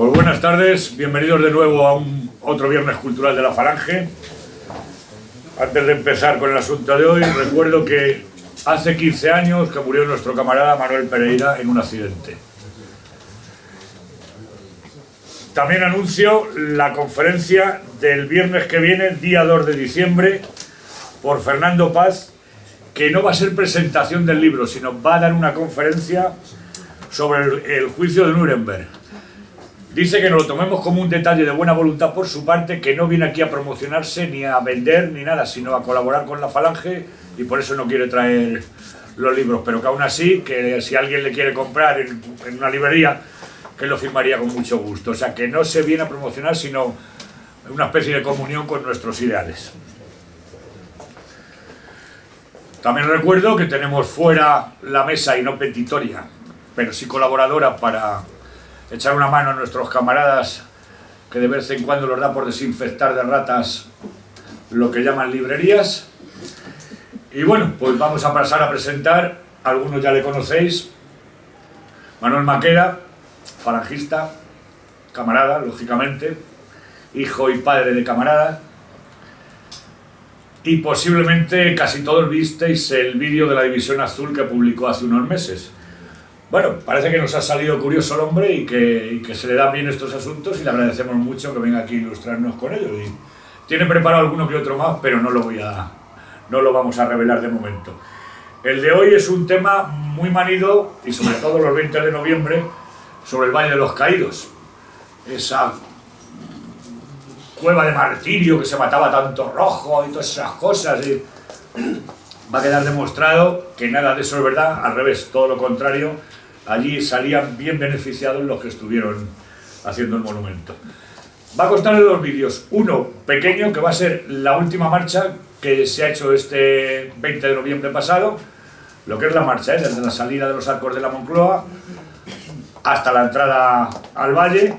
Pues buenas tardes, bienvenidos de nuevo a otro Viernes Cultural de la Falange. Antes de empezar con el asunto de hoy, recuerdo que hace 15 años que murió nuestro camarada Manuel Pereira en un accidente. También anuncio la conferencia del viernes que viene, día 2 de diciembre, por Fernando Paz, que no va a ser presentación del libro, sino va a dar una conferencia sobre el juicio de Nuremberg. Dice que nos lo tomemos como un detalle de buena voluntad por su parte, que no viene aquí a promocionarse, ni a vender, ni nada, sino a colaborar con la Falange, y por eso no quiere traer los libros, pero que aún así, que si alguien le quiere comprar en una librería, que lo firmaría con mucho gusto. O sea, que no se viene a promocionar, sino una especie de comunión con nuestros ideales. También recuerdo que tenemos fuera la mesa, y no petitoria, pero sí colaboradora, para echar una mano a nuestros camaradas que de vez en cuando los da por desinfectar de ratas lo que llaman librerías. Y bueno, pues vamos a pasar a presentar, algunos ya le conocéis, Manuel Maqueda, falangista, camarada, lógicamente, hijo y padre de camarada, y posiblemente casi todos visteis el vídeo de la División Azul que publicó hace unos meses. Bueno, parece que nos ha salido curioso el hombre y que se le dan bien estos asuntos, y le agradecemos mucho que venga aquí a ilustrarnos con ellos. Y tiene preparado alguno que otro más, pero no lo vamos a revelar de momento. El de hoy es un tema muy manido, y sobre todo los 20 de noviembre, sobre el Valle de los Caídos. Esa cueva de martirio que se mataba tanto rojo y todas esas cosas. Y va a quedar demostrado que nada de eso es verdad, al revés, todo lo contrario. Allí salían bien beneficiados los que estuvieron haciendo el monumento. Va a constar de dos vídeos. Uno pequeño, que va a ser la última marcha que se ha hecho este 20 de noviembre pasado, lo que es la marcha, desde la salida de los arcos de la Moncloa hasta la entrada al valle,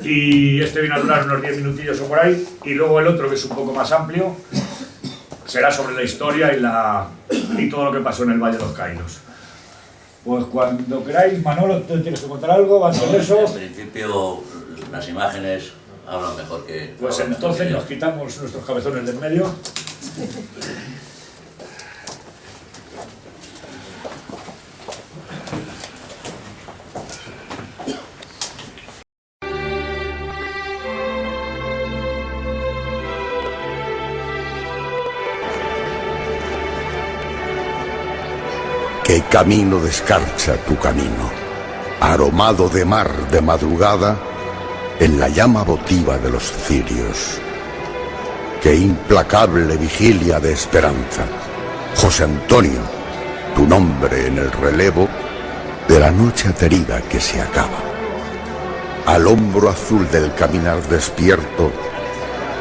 y este viene a durar unos 10 minutillos o por ahí. Y luego el otro, que es un poco más amplio, será sobre la historia y todo lo que pasó en el Valle de los Caídos. Pues cuando queráis. Manolo, ¿tú tienes que contar algo antes de eso? En principio, las imágenes hablan mejor que... Pues entonces nos quitamos nuestros cabezones del medio. Qué camino descarcha tu camino, aromado de mar de madrugada en la llama votiva de los cirios. Qué implacable vigilia de esperanza, José Antonio, tu nombre en el relevo de la noche aterida que se acaba. Al hombro azul del caminar despierto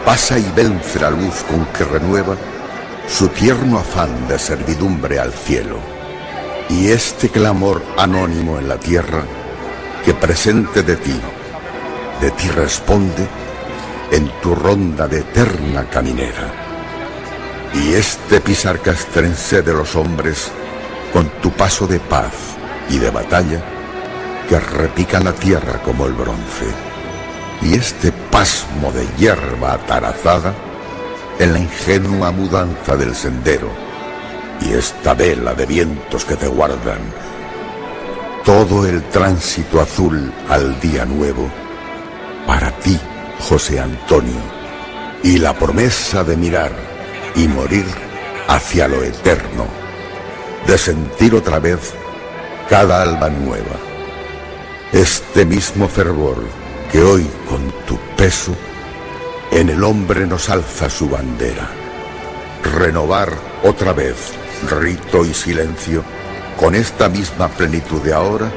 pasa y vence la luz con que renueva su tierno afán de servidumbre al cielo. Y este clamor anónimo en la tierra, que presente de ti responde en tu ronda de eterna caminera. Y este pisar castrense de los hombres, con tu paso de paz y de batalla, que repica la tierra como el bronce. Y este pasmo de hierba atarazada en la ingenua mudanza del sendero, y esta vela de vientos que te guardan, todo el tránsito azul al día nuevo, para ti, José Antonio, y la promesa de mirar y morir hacia lo eterno, de sentir otra vez cada alba nueva, este mismo fervor que hoy con tu peso en el hombre nos alza su bandera, renovar otra vez rito y silencio, con esta misma plenitud de ahora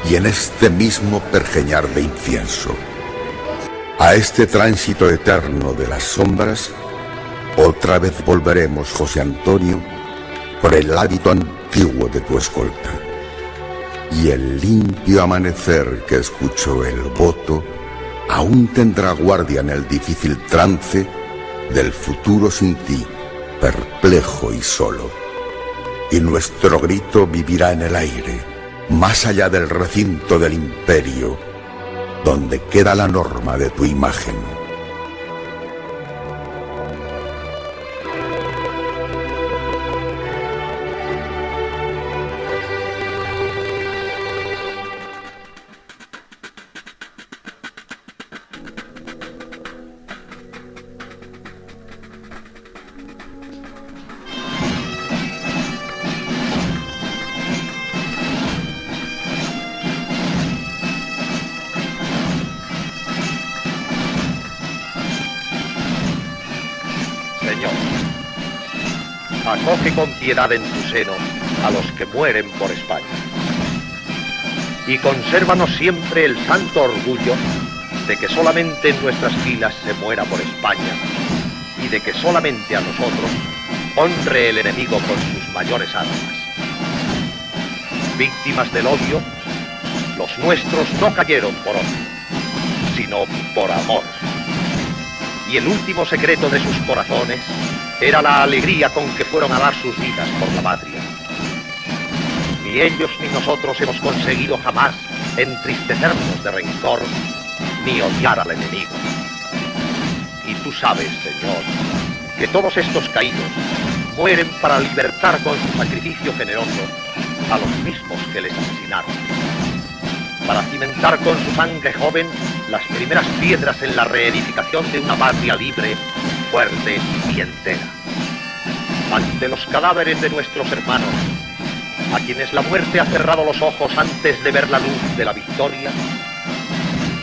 y en este mismo pergeñar de incienso. A este tránsito eterno de las sombras, otra vez volveremos, José Antonio, por el hábito antiguo de tu escolta. Y el limpio amanecer que escuchó el voto, aún tendrá guardia en el difícil trance del futuro sin ti, perplejo y solo. Y nuestro grito vivirá en el aire, más allá del recinto del imperio, donde queda la norma de tu imagen. Señor, acoge con piedad en tu seno a los que mueren por España. Y consérvanos siempre el santo orgullo de que solamente en nuestras filas se muera por España y de que solamente a nosotros honre el enemigo con sus mayores armas. Víctimas del odio, los nuestros no cayeron por odio, sino por amor. Y el último secreto de sus corazones era la alegría con que fueron a dar sus vidas por la patria. Ni ellos ni nosotros hemos conseguido jamás entristecernos de rencor ni odiar al enemigo. Y tú sabes, Señor, que todos estos caídos mueren para libertar con su sacrificio generoso a los mismos que les asesinaron, para cimentar con su sangre joven las primeras piedras en la reedificación de una patria libre, fuerte y entera. Ante los cadáveres de nuestros hermanos, a quienes la muerte ha cerrado los ojos antes de ver la luz de la victoria,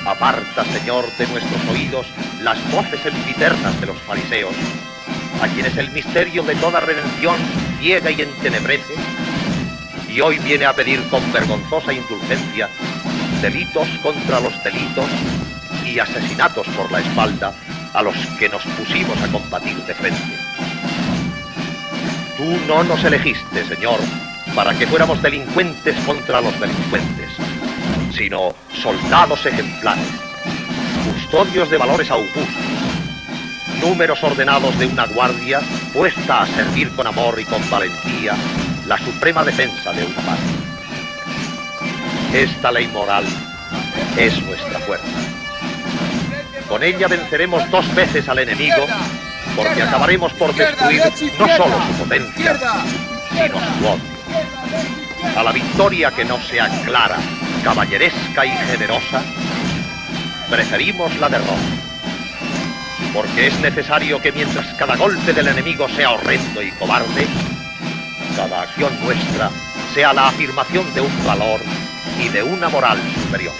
aparta, Señor, de nuestros oídos las voces sempiternas de los fariseos, a quienes el misterio de toda redención ciega y entenebrece, y hoy viene a pedir con vergonzosa indulgencia delitos contra los delitos y asesinatos por la espalda a los que nos pusimos a combatir de frente. Tú no nos elegiste, Señor, para que fuéramos delincuentes contra los delincuentes, sino soldados ejemplares, custodios de valores augustos, números ordenados de una guardia puesta a servir con amor y con valentía la suprema defensa de una patria. Esta ley moral es nuestra fuerza. Con ella venceremos 2 veces al enemigo, porque acabaremos por destruir no solo su potencia, sino su odio. A la victoria que no sea clara, caballeresca y generosa, preferimos la derrota. Porque es necesario que mientras cada golpe del enemigo sea horrendo y cobarde, cada acción nuestra sea la afirmación de un valor y de una moral superior.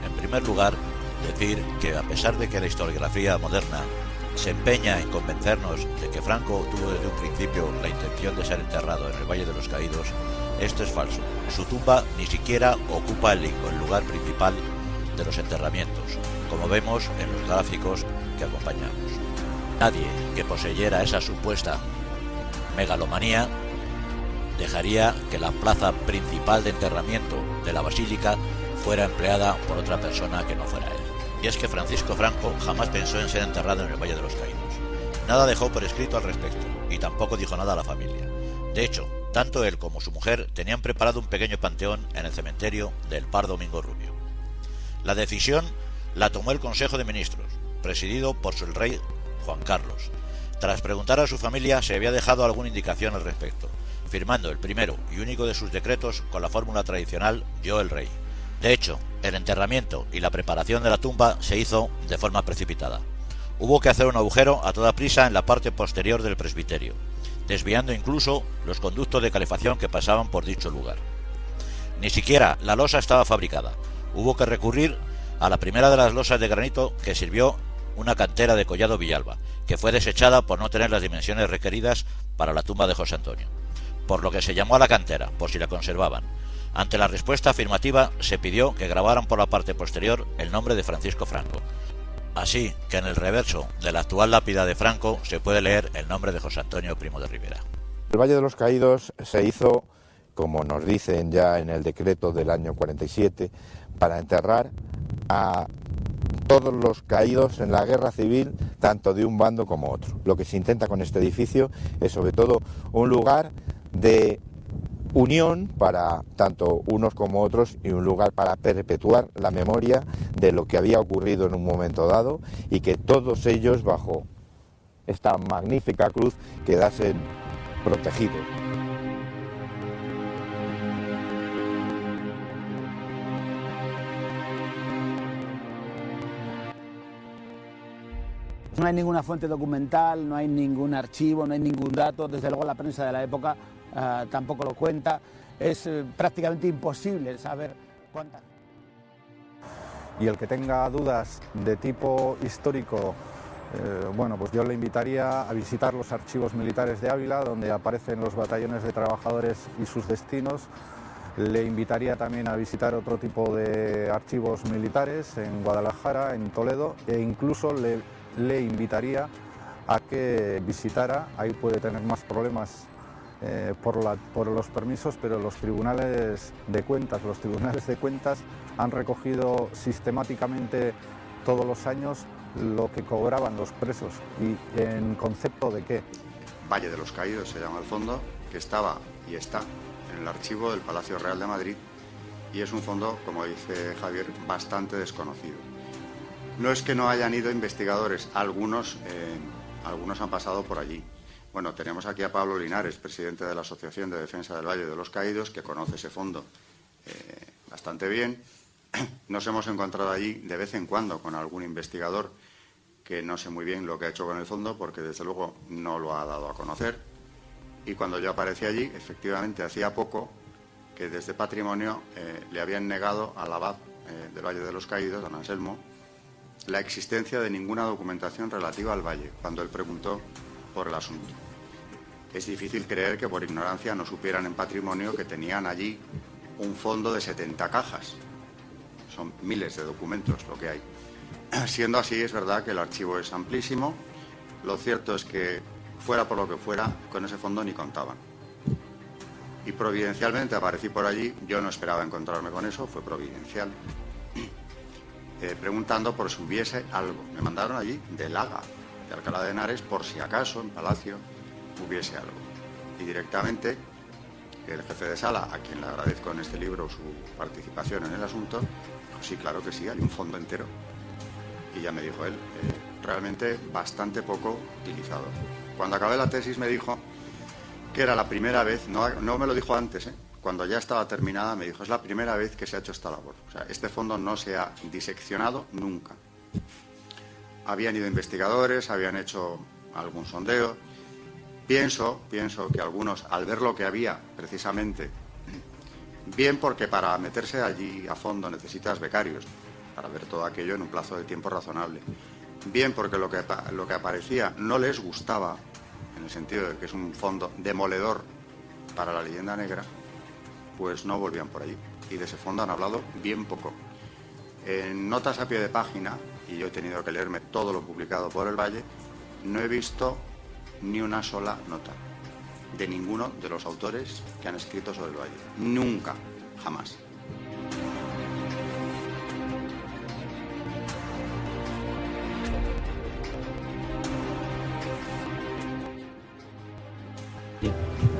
En primer lugar, decir que a pesar de que la historiografía moderna se empeña en convencernos de que Franco tuvo desde un principio la intención de ser enterrado en el Valle de los Caídos, esto es falso. Su tumba ni siquiera ocupa el lugar principal de los enterramientos, como vemos en los gráficos que acompañamos. Nadie que poseyera esa supuesta megalomanía dejaría que la plaza principal de enterramiento de la basílica fuera empleada por otra persona que no fuera él. Y es que Francisco Franco jamás pensó en ser enterrado en el Valle de los Caídos. Nada dejó por escrito al respecto, y tampoco dijo nada a la familia. De hecho, tanto él como su mujer tenían preparado un pequeño panteón en el cementerio del Par Domingo Rubio. La decisión la tomó el Consejo de Ministros, presidido por el rey Juan Carlos, tras preguntar a su familia si había dejado alguna indicación al respecto, firmando el primero y único de sus decretos con la fórmula tradicional «Yo el rey». De hecho, el enterramiento y la preparación de la tumba se hizo de forma precipitada. Hubo que hacer un agujero a toda prisa en la parte posterior del presbiterio, desviando incluso los conductos de calefacción que pasaban por dicho lugar. Ni siquiera la losa estaba fabricada. Hubo que recurrir a la primera de las losas de granito que sirvió una cantera de Collado Villalba, que fue desechada por no tener las dimensiones requeridas para la tumba de José Antonio, por lo que se llamó a la cantera, por si la conservaban. Ante la respuesta afirmativa, se pidió que grabaran por la parte posterior el nombre de Francisco Franco. Así que en el reverso de la actual lápida de Franco se puede leer el nombre de José Antonio Primo de Rivera. El Valle de los Caídos se hizo como nos dicen ya en el decreto del año 47, para enterrar a todos los caídos en la guerra civil, tanto de un bando como otro. Lo que se intenta con este edificio es sobre todo un lugar de unión para tanto unos como otros y un lugar para perpetuar la memoria de lo que había ocurrido en un momento dado y que todos ellos bajo esta magnífica cruz quedasen protegidos. No hay ninguna fuente documental, no hay ningún archivo, no hay ningún dato, desde luego la prensa de la época tampoco lo cuenta, es prácticamente imposible saber cuántas. Y el que tenga dudas de tipo histórico, bueno, pues yo le invitaría a visitar los archivos militares de Ávila, donde aparecen los batallones de trabajadores y sus destinos. Le invitaría también a visitar otro tipo de archivos militares en Guadalajara, en Toledo, e incluso le invitaría a que visitara, ahí puede tener más problemas por los permisos, pero los tribunales de cuentas han recogido sistemáticamente todos los años lo que cobraban los presos. ¿Y en concepto de qué? Valle de los Caídos se llama el fondo, que estaba y está en el archivo del Palacio Real de Madrid, y es un fondo, como dice Javier, bastante desconocido. No es que no hayan ido investigadores, algunos han pasado por allí. Bueno, tenemos aquí a Pablo Linares, presidente de la Asociación de Defensa del Valle de los Caídos, que conoce ese fondo bastante bien. Nos hemos encontrado allí de vez en cuando con algún investigador que no sé muy bien lo que ha hecho con el fondo, porque desde luego no lo ha dado a conocer. Y cuando yo aparecí allí, efectivamente, hacía poco que desde Patrimonio le habían negado al abad del Valle de los Caídos, don Anselmo, la existencia de ninguna documentación relativa al valle, cuando él preguntó por el asunto. Es difícil creer que por ignorancia no supieran en Patrimonio que tenían allí un fondo de 70 cajas. Son miles de documentos lo que hay. Siendo así, es verdad que el archivo es amplísimo. Lo cierto es que, fuera por lo que fuera, con ese fondo ni contaban. Y providencialmente aparecí por allí. Yo no esperaba encontrarme con eso, fue providencial. Preguntando por si hubiese algo. Me mandaron allí de Laga, de Alcalá de Henares, por si acaso en Palacio hubiese algo. Y directamente el jefe de sala, a quien le agradezco en este libro su participación en el asunto, dijo, sí, claro que sí, hay un fondo entero. Y ya me dijo él, realmente bastante poco utilizado. Cuando acabé la tesis me dijo que era la primera vez, no me lo dijo antes, cuando ya estaba terminada me dijo, es la primera vez que se ha hecho esta labor. O sea, este fondo no se ha diseccionado nunca. Habían ido investigadores, habían hecho algún sondeo. Pienso que algunos, al ver lo que había, precisamente, bien porque para meterse allí a fondo necesitas becarios, para ver todo aquello en un plazo de tiempo razonable, bien porque lo que aparecía no les gustaba, en el sentido de que es un fondo demoledor para la leyenda negra, pues no volvían por allí. Y de ese fondo han hablado bien poco. En notas a pie de página, y yo he tenido que leerme todo lo publicado por el Valle, no he visto ni una sola nota de ninguno de los autores que han escrito sobre el Valle. Nunca, jamás.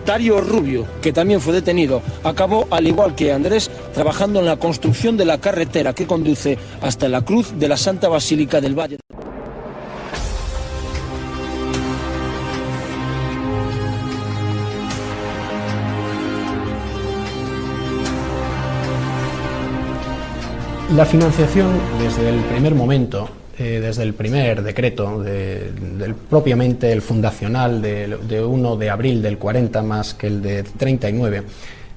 Dario Rubio, que también fue detenido, acabó, al igual que Andrés, trabajando en la construcción de la carretera que conduce hasta la cruz de la Santa Basílica del Valle. La financiación, desde el primer momento, desde el primer decreto, propiamente el fundacional de 1 de abril del 40 más que el de 39,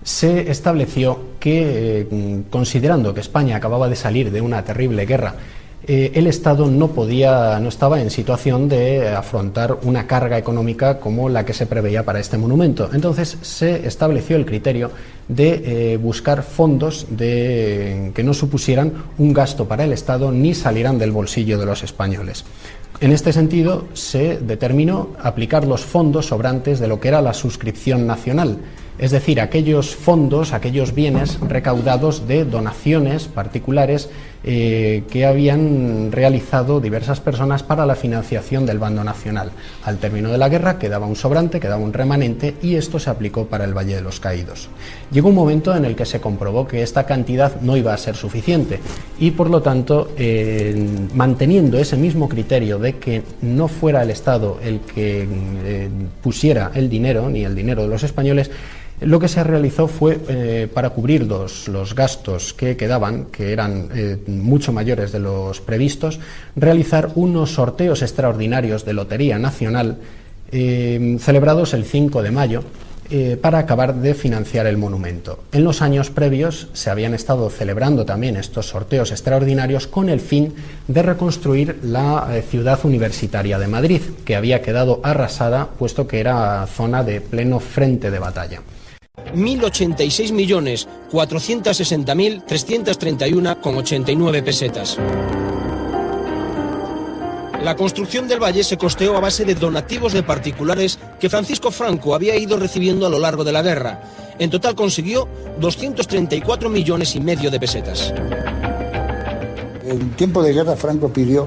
se estableció que, considerando que España acababa de salir de una terrible guerra, el Estado no estaba en situación de afrontar una carga económica como la que se preveía para este monumento. Entonces se estableció el criterio de buscar fondos que no supusieran un gasto para el Estado ni salieran del bolsillo de los españoles. En este sentido se determinó aplicar los fondos sobrantes de lo que era la suscripción nacional, es decir, aquellos fondos, aquellos bienes recaudados de donaciones particulares que habían realizado diversas personas para la financiación del bando nacional. Al término de la guerra quedaba un sobrante, quedaba un remanente, y esto se aplicó para el Valle de los Caídos. Llegó un momento en el que se comprobó que esta cantidad no iba a ser suficiente y, por lo tanto, manteniendo ese mismo criterio de que no fuera el Estado el que pusiera el dinero, ni el dinero de los españoles, lo que se realizó fue, para cubrir los gastos que quedaban, que eran mucho mayores de los previstos, realizar unos sorteos extraordinarios de Lotería Nacional celebrados el 5 de mayo para acabar de financiar el monumento. En los años previos se habían estado celebrando también estos sorteos extraordinarios con el fin de reconstruir la ciudad universitaria de Madrid, que había quedado arrasada puesto que era zona de pleno frente de batalla. 1.086.460.331,89 pesetas. La construcción del valle se costeó a base de donativos de particulares que Francisco Franco había ido recibiendo a lo largo de la guerra. En total consiguió 234,5 millones de pesetas. En tiempo de guerra Franco pidió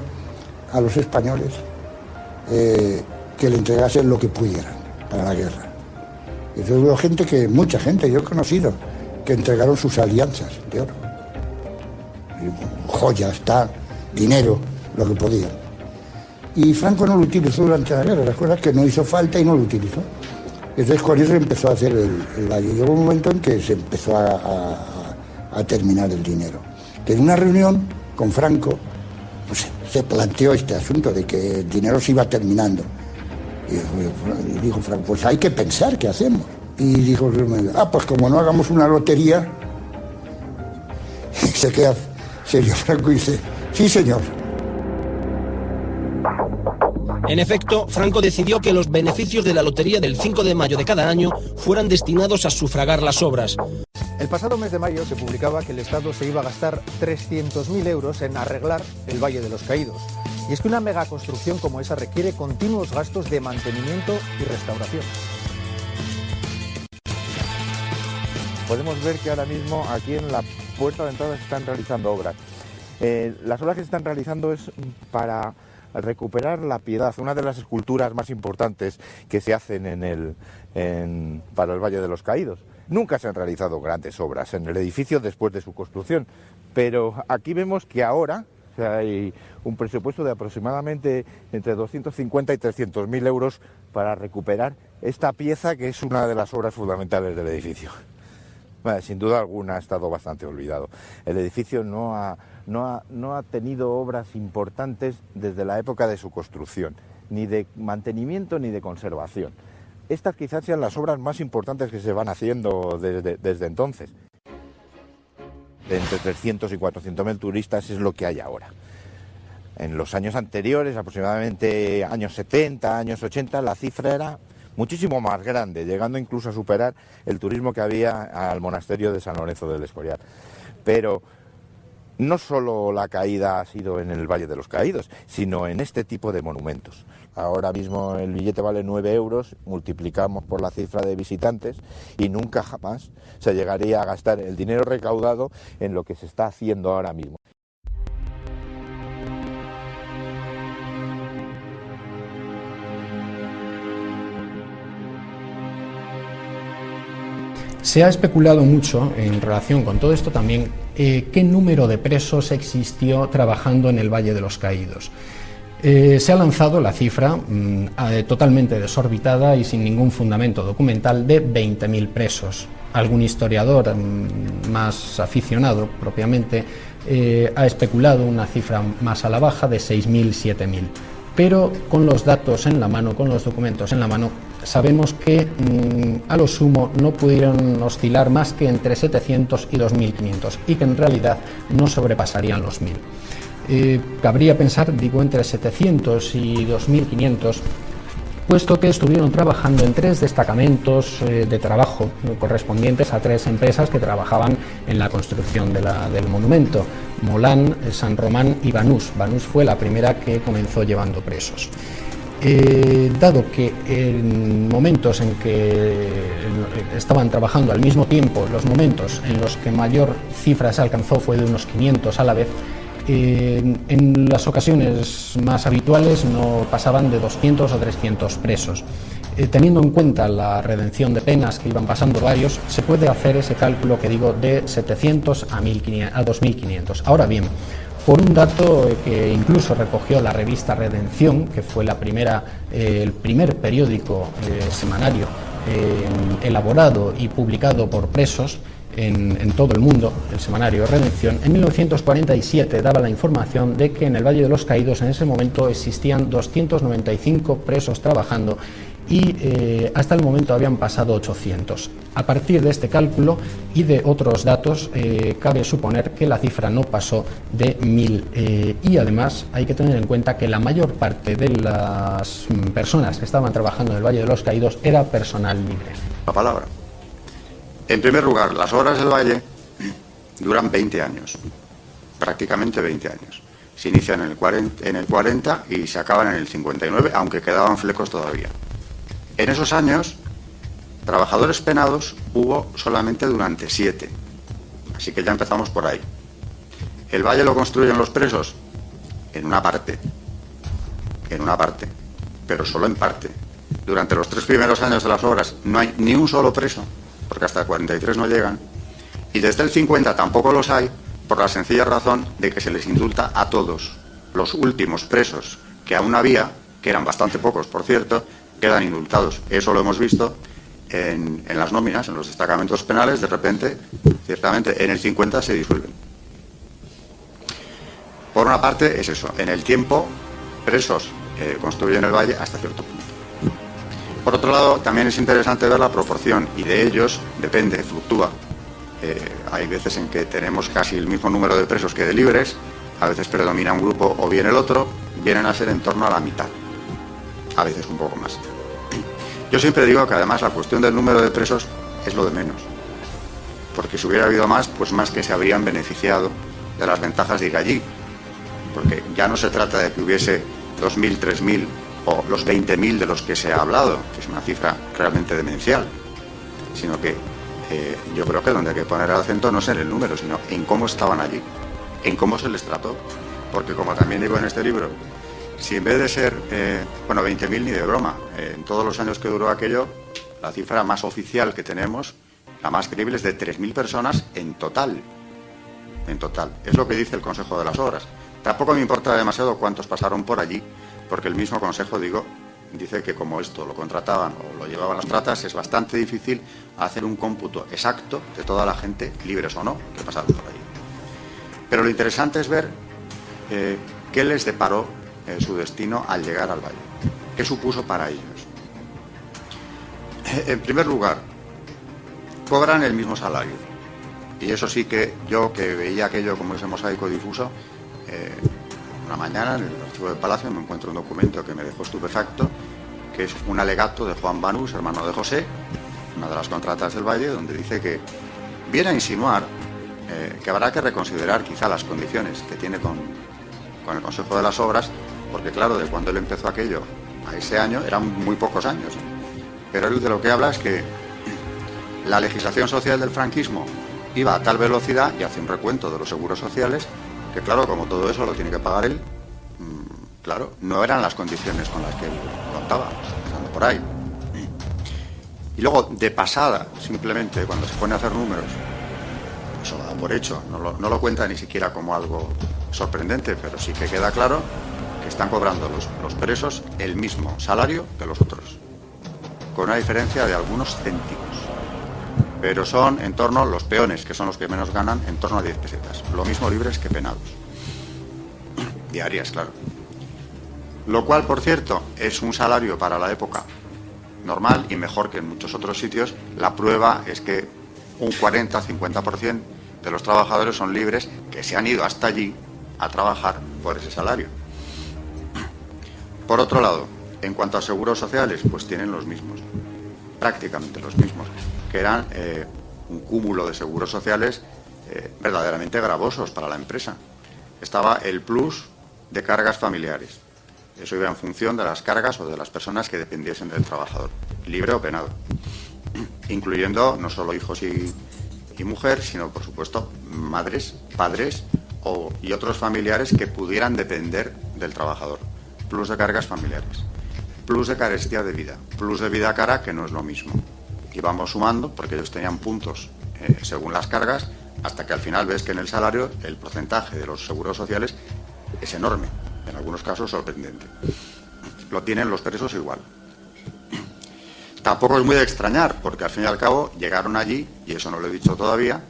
a los españoles que le entregasen lo que pudieran para la guerra. Y hubo mucha gente, yo he conocido, que entregaron sus alianzas de oro. Joyas, dinero, lo que podían. Y Franco no lo utilizó durante la guerra, recuerdas que no hizo falta y no lo utilizó. Entonces con eso empezó a hacer el valle. Llegó un momento en que se empezó a terminar el dinero. En una reunión con Franco, pues, se planteó este asunto de que el dinero se iba terminando. Y dijo Franco, pues hay que pensar qué hacemos. Y dijo, pues como no hagamos una lotería. Y se queda serio Franco y dice, sí señor. En efecto, Franco decidió que los beneficios de la lotería del 5 de mayo de cada año fueran destinados a sufragar las obras. El pasado mes de mayo se publicaba que el Estado se iba a gastar 300.000 euros en arreglar el Valle de los Caídos. Y es que una megaconstrucción como esa requiere continuos gastos de mantenimiento y restauración. Podemos ver que ahora mismo aquí en la puerta de entrada se están realizando obras. Las obras que se están realizando es para recuperar la Piedad, una de las esculturas más importantes que se hacen para el Valle de los Caídos. Nunca se han realizado grandes obras en el edificio después de su construcción, pero aquí vemos que ahora hay un presupuesto de aproximadamente entre 250 y 300.000 euros para recuperar esta pieza que es una de las obras fundamentales del edificio. Bueno, sin duda alguna ha estado bastante olvidado. El edificio no ha tenido obras importantes desde la época de su construcción, ni de mantenimiento ni de conservación. Estas quizás sean las obras más importantes que se van haciendo desde entonces. Entre 300 y 400.000 turistas es lo que hay ahora. En los años anteriores, aproximadamente años 70, años 80, la cifra era muchísimo más grande, llegando incluso a superar el turismo que había al monasterio de San Lorenzo del Escorial. Pero no solo la caída ha sido en el Valle de los Caídos, sino en este tipo de monumentos. Ahora mismo el billete vale 9 euros, multiplicamos por la cifra de visitantes y nunca jamás se llegaría a gastar el dinero recaudado en lo que se está haciendo ahora mismo. Se ha especulado mucho en relación con todo esto también qué número de presos existió trabajando en el Valle de los Caídos. Se ha lanzado la cifra totalmente desorbitada y sin ningún fundamento documental de 20.000 presos. Algún historiador más aficionado propiamente ha especulado una cifra más a la baja de 6.000, 7.000. Pero con los datos en la mano, con los documentos en la mano, sabemos que a lo sumo no pudieron oscilar más que entre 700 y 2.500 y que en realidad no sobrepasarían los 1.000. Cabría pensar, entre 700 y 2.500, puesto que estuvieron trabajando en 3 destacamentos de trabajo correspondientes a 3 empresas que trabajaban en la construcción del monumento: Molán, San Román y Banús. Banús fue la primera que comenzó llevando presos. Dado que en momentos en que estaban trabajando al mismo tiempo, los momentos en los que mayor cifra se alcanzó fue de unos 500 a la vez, en las ocasiones más habituales no pasaban de 200 o 300 presos. Teniendo en cuenta la redención de penas que iban pasando varios, se puede hacer ese cálculo que digo de 700 a 2.500. Ahora bien, por un dato que incluso recogió la revista Redención, que fue el primer periódico semanario elaborado y publicado por presos en todo el mundo, el semanario Redención, en 1947 daba la información de que en el Valle de los Caídos en ese momento existían 295 presos trabajando y hasta el momento habían pasado 800. A partir de este cálculo y de otros datos, cabe suponer que la cifra no pasó de 1000. Y además hay que tener en cuenta que la mayor parte de las personas que estaban trabajando en el Valle de los Caídos era personal libre. La palabra. En primer lugar, las obras del Valle duran 20 años, prácticamente 20 años. Se inician en el 40 y se acaban en el 59, aunque quedaban flecos todavía. En esos años, trabajadores penados hubo solamente durante 7, así que ya empezamos por ahí. ¿El Valle lo construyen los presos? En una parte, pero solo en parte. Durante los 3 primeros años de las obras no hay ni un solo preso, porque hasta el 43 no llegan, y desde el 50 tampoco los hay, por la sencilla razón de que se les indulta a todos. Los últimos presos que aún había, que eran bastante pocos, por cierto, quedan indultados. Eso lo hemos visto en las nóminas, en los destacamentos penales. De repente, ciertamente, en el 50 se disuelven. Por una parte es eso. En el tiempo, presos construyen el Valle hasta cierto punto. Por otro lado, también es interesante ver la proporción, y de ellos depende, fluctúa. Hay veces en que tenemos casi el mismo número de presos que de libres, a veces predomina un grupo o bien el otro, vienen a ser en torno a la mitad, a veces un poco más. Yo siempre digo que además la cuestión del número de presos es lo de menos, porque si hubiera habido más, pues más que se habrían beneficiado de las ventajas de ir allí, porque ya no se trata de que hubiese 2.000, 3.000 o los 20.000 de los que se ha hablado, que es una cifra realmente demencial, sino que yo creo que donde hay que poner el acento no es en el número, sino en cómo estaban allí, en cómo se les trató, porque como también digo en este libro, si en vez de ser, 20.000 ni de broma, en todos los años que duró aquello, la cifra más oficial que tenemos, la más creíble, es de 3.000 personas en total. En total. Es lo que dice el Consejo de las Obras. Tampoco me importa demasiado cuántos pasaron por allí, porque el mismo Consejo, dice que como esto lo contrataban o lo llevaban las tratas, es bastante difícil hacer un cómputo exacto de toda la gente, libres o no, que pasaron por allí. Pero lo interesante es ver qué les deparó su destino al llegar al Valle. ¿Qué supuso para ellos? En primer lugar, cobran el mismo salario. Y eso sí que yo, que veía aquello como ese mosaico difuso, una mañana en el archivo del Palacio me encuentro un documento que me dejó estupefacto, que es un alegato de Juan Banús, hermano de José, una de las contratas del Valle, donde dice que viene a insinuar que habrá que reconsiderar quizá las condiciones que tiene con el Consejo de las Obras, porque claro, de cuando él empezó aquello a ese año eran muy pocos años, pero él de lo que habla es que la legislación social del franquismo iba a tal velocidad, y hace un recuento de los seguros sociales, que claro, como todo eso lo tiene que pagar él, claro, no eran las condiciones con las que él contaba, pasando por ahí. Y luego, de pasada, simplemente, cuando se pone a hacer números, eso lo da por hecho, no lo cuenta ni siquiera como algo sorprendente, pero sí que queda claro que están cobrando los presos el mismo salario que los otros, con una diferencia de algunos céntimos. Pero son en torno, los peones, que son los que menos ganan, en torno a 10 pesetas. Lo mismo libres que penados. Diarias, claro. Lo cual, por cierto, es un salario para la época normal y mejor que en muchos otros sitios. La prueba es que un 40-50% de los trabajadores son libres que se han ido hasta allí a trabajar por ese salario. Por otro lado, en cuanto a seguros sociales, pues tienen los mismos, prácticamente los mismos, que eran un cúmulo de seguros sociales verdaderamente gravosos para la empresa. Estaba el plus de cargas familiares, Eso iba en función de las cargas o de las personas que dependiesen del trabajador, libre o penado, incluyendo no solo hijos y mujer, sino, por supuesto, madres, padres y otros familiares que pudieran depender del trabajador. Plus de cargas familiares, plus de carestía de vida, plus de vida cara, que no es lo mismo. Y vamos sumando, porque ellos tenían puntos según las cargas, hasta que al final ves que en el salario el porcentaje de los seguros sociales es enorme, en algunos casos sorprendente. Lo tienen los presos igual. Tampoco es muy de extrañar, porque al fin y al cabo llegaron allí, y eso no lo he dicho todavía,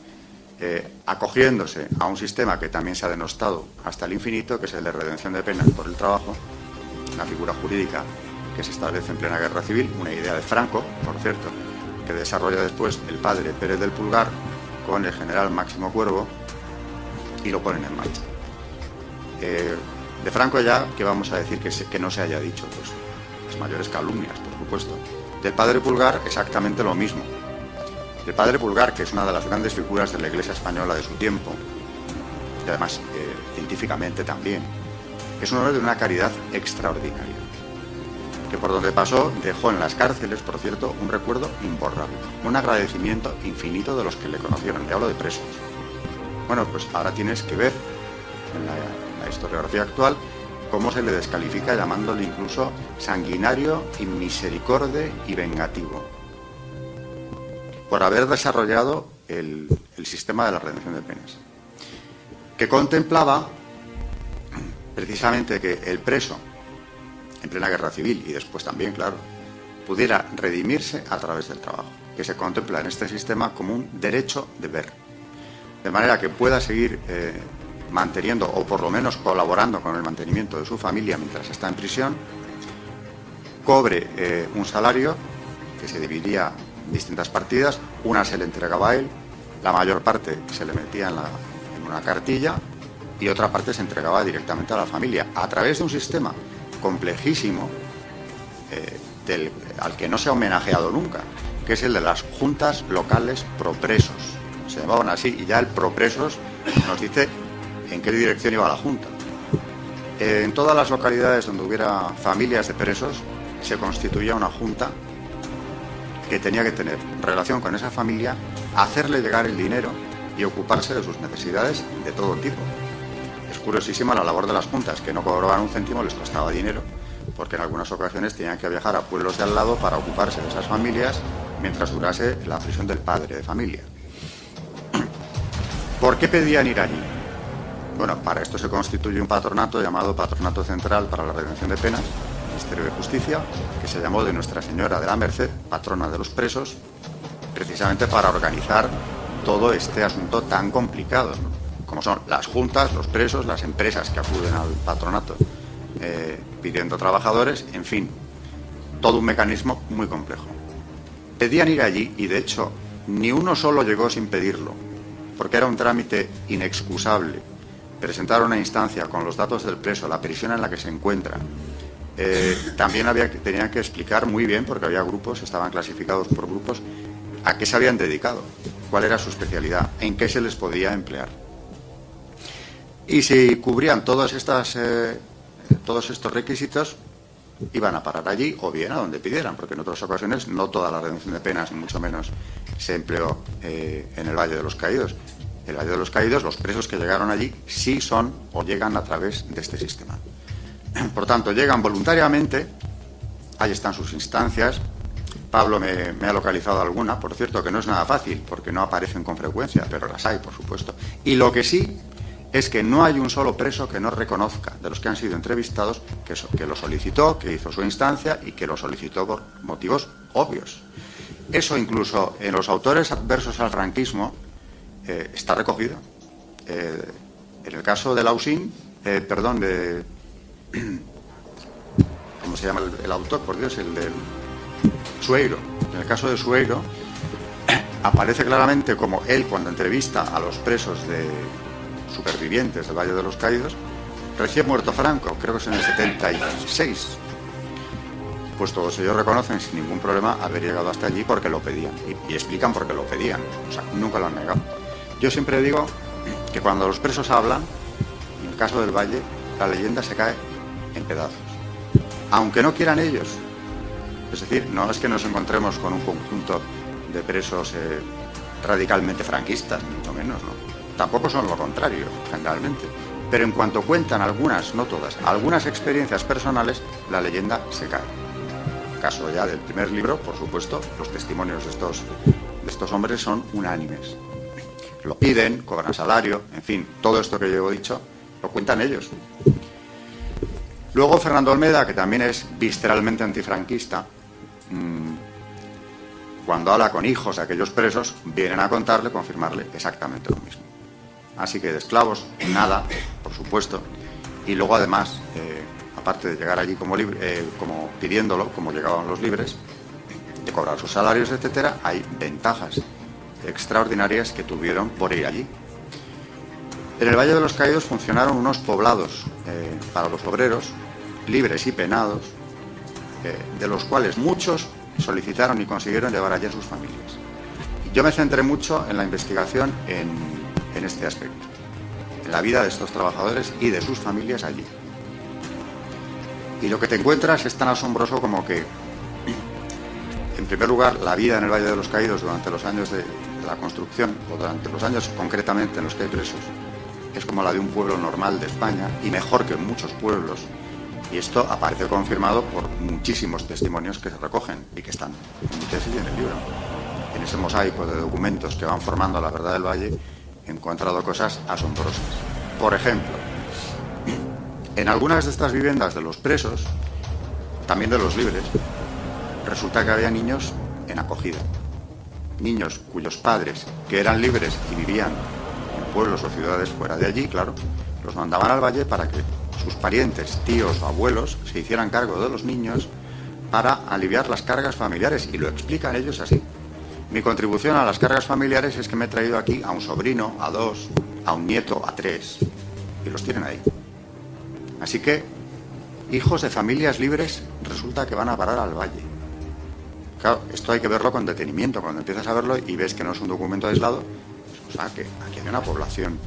acogiéndose a un sistema que también se ha denostado hasta el infinito, que es el de redención de penas por el trabajo, una figura jurídica que se establece en plena guerra civil, una idea de Franco, por cierto, que desarrolla después el padre Pérez del Pulgar con el general Máximo Cuervo, y lo ponen en marcha. De Franco ya, ¿qué vamos a decir que no se haya dicho? Pues las mayores calumnias, por supuesto. Del padre Pulgar exactamente lo mismo. El padre Pulgar, que es una de las grandes figuras de la Iglesia española de su tiempo, y además científicamente también, es un hombre de una caridad extraordinaria, que por donde pasó dejó en las cárceles, por cierto, un recuerdo imborrable, un agradecimiento infinito de los que le conocieron. Le hablo de presos. Bueno, pues ahora tienes que ver en la historiografía actual cómo se le descalifica, llamándole incluso sanguinario, inmisericorde y vengativo, por haber desarrollado el sistema de la redención de penas, que contemplaba precisamente que el preso, en plena guerra civil y después también, claro, pudiera redimirse a través del trabajo, que se contempla en este sistema como un derecho de ver, de manera que pueda seguir manteniendo o por lo menos colaborando con el mantenimiento de su familia mientras está en prisión, cobre un salario que se dividía en distintas partidas, una se le entregaba a él, la mayor parte se le metía en una cartilla y otra parte se entregaba directamente a la familia, a través de un sistema complejísimo al que no se ha homenajeado nunca, que es el de las juntas locales propresos. Se llamaban así, y ya el propresos nos dice en qué dirección iba la Junta. En todas las localidades donde hubiera familias de presos se constituía una Junta que tenía que tener relación con esa familia, hacerle llegar el dinero y ocuparse de sus necesidades de todo tipo. Es curiosísima la labor de las juntas, que no cobraban un céntimo, les costaba dinero, porque en algunas ocasiones tenían que viajar a pueblos de al lado para ocuparse de esas familias mientras durase la prisión del padre de familia. ¿Por qué pedían ir allí? Bueno, para esto se constituye un patronato llamado Patronato Central para la Redención de Penas, Ministerio de Justicia, que se llamó de Nuestra Señora de la Merced, patrona de los presos, precisamente para organizar todo este asunto tan complicado, ¿no? Como son las juntas, los presos, las empresas que acuden al patronato pidiendo trabajadores, en fin, todo un mecanismo muy complejo. Pedían ir allí y, de hecho, ni uno solo llegó sin pedirlo, porque era un trámite inexcusable. Presentar una instancia con los datos del preso, la prisión en la que se encuentra. También tenían que explicar muy bien, porque había grupos, estaban clasificados por grupos, a qué se habían dedicado, cuál era su especialidad, en qué se les podía emplear. Y si cubrían todos estos requisitos, iban a parar allí o bien a donde pidieran, porque en otras ocasiones no toda la redención de penas, ni mucho menos, se empleó en el Valle de los Caídos. El Valle de los Caídos, los presos que llegaron allí sí son o llegan a través de este sistema. Por tanto, llegan voluntariamente, ahí están sus instancias. Pablo me ha localizado alguna, por cierto, que no es nada fácil, porque no aparecen con frecuencia, pero las hay, por supuesto. Y lo que sí es que no hay un solo preso que no reconozca, de los que han sido entrevistados, que lo solicitó, que hizo su instancia y que lo solicitó por motivos obvios. Eso incluso en los autores adversos al franquismo está recogido. En el caso de Lausín, ¿cómo se llama el autor? Por Dios, el del Sueiro. En el caso de Sueiro, aparece claramente como él, cuando entrevista a los presos supervivientes del Valle de los Caídos, recién muerto Franco, creo que es en el 76, pues todos ellos reconocen sin ningún problema haber llegado hasta allí porque lo pedían, y explican por qué lo pedían, o sea, nunca lo han negado. Yo siempre digo que cuando los presos hablan, en el caso del Valle, la leyenda se cae en pedazos. aunque no quieran ellos. Es decir, no es que nos encontremos con un conjunto de presos radicalmente franquistas, ni mucho menos, ¿no? Tampoco son lo contrario, generalmente. Pero en cuanto cuentan algunas, no todas, algunas experiencias personales, la leyenda se cae. Caso ya del primer libro, por supuesto, los testimonios de estos hombres son unánimes. Lo piden, cobran salario, en fin, todo esto que yo he dicho, lo cuentan ellos. Luego Fernando Olmeda, que también es visceralmente antifranquista, cuando habla con hijos de aquellos presos, vienen a contarle, confirmarle exactamente lo mismo. Así que de esclavos, nada, por supuesto. Y luego además, aparte de llegar allí como pidiéndolo, como llegaban los libres, de cobrar sus salarios, etcétera, hay ventajas extraordinarias que tuvieron por ir allí. En el Valle de los Caídos funcionaron unos poblados para los obreros, libres y penados, de los cuales muchos solicitaron y consiguieron llevar allí a sus familias. Yo me centré mucho en la investigación en este aspecto, en la vida de estos trabajadores y de sus familias allí. Y lo que te encuentras es tan asombroso como que, en primer lugar, la vida en el Valle de los Caídos durante los años de la construcción, o durante los años concretamente en los que hay presos, es como la de un pueblo normal de España y mejor que en muchos pueblos. Y esto aparece confirmado por muchísimos testimonios que se recogen y que están en mi tesis y en el libro. En ese mosaico de documentos que van formando la verdad del Valle, he encontrado cosas asombrosas. Por ejemplo, en algunas de estas viviendas de los presos, también de los libres, resulta que había niños en acogida. Niños cuyos padres, que eran libres y vivían en pueblos o ciudades fuera de allí, claro, los mandaban al Valle para que sus parientes, tíos o abuelos se hicieran cargo de los niños para aliviar las cargas familiares, y lo explican ellos así. Mi contribución a las cargas familiares es que me he traído aquí a un sobrino, a dos, a un nieto, a tres, y los tienen ahí. Así que, hijos de familias libres resulta que van a parar al Valle. Claro, esto hay que verlo con detenimiento. Cuando empiezas a verlo y ves que no es un documento aislado, o sea, que aquí hay una población,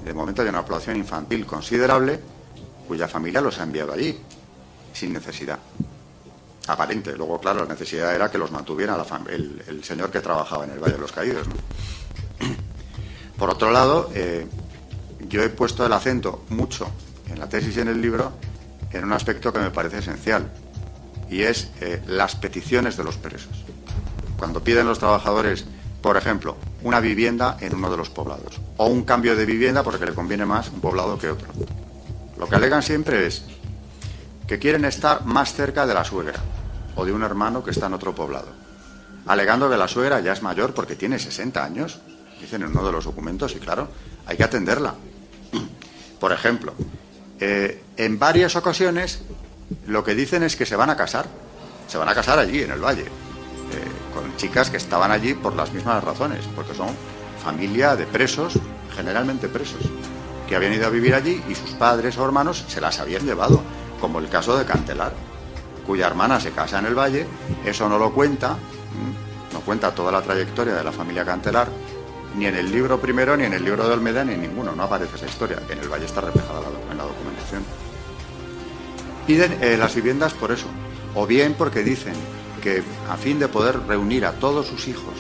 de momento hay una población infantil considerable, cuya familia los ha enviado allí, sin necesidad aparente. Luego, claro, la necesidad era que los mantuviera el señor que trabajaba en el Valle de los Caídos, ¿no? Por otro lado, yo he puesto el acento mucho en la tesis y en el libro en un aspecto que me parece esencial, y es las peticiones de los presos. Cuando piden los trabajadores, por ejemplo, una vivienda en uno de los poblados, o un cambio de vivienda porque le conviene más un poblado que otro. Lo que alegan siempre es que quieren estar más cerca de la suegra o de un hermano que está en otro poblado, alegando que la suegra ya es mayor porque tiene 60 años, dicen en uno de los documentos, y claro, hay que atenderla. Por ejemplo, en varias ocasiones lo que dicen es que se van a casar allí en el Valle, con chicas que estaban allí por las mismas razones, porque son familia de presos, generalmente presos, que habían ido a vivir allí y sus padres o hermanos se las habían llevado, como el caso de Cantelar, cuya hermana se casa en el Valle. Eso no lo cuenta, no cuenta toda la trayectoria de la familia Cantelar, ni en el libro primero, ni en el libro de Olmeda, ni en ninguno, no aparece esa historia. En el Valle está reflejada en la documentación. Piden las viviendas por eso, o bien porque dicen que a fin de poder reunir a todos sus hijos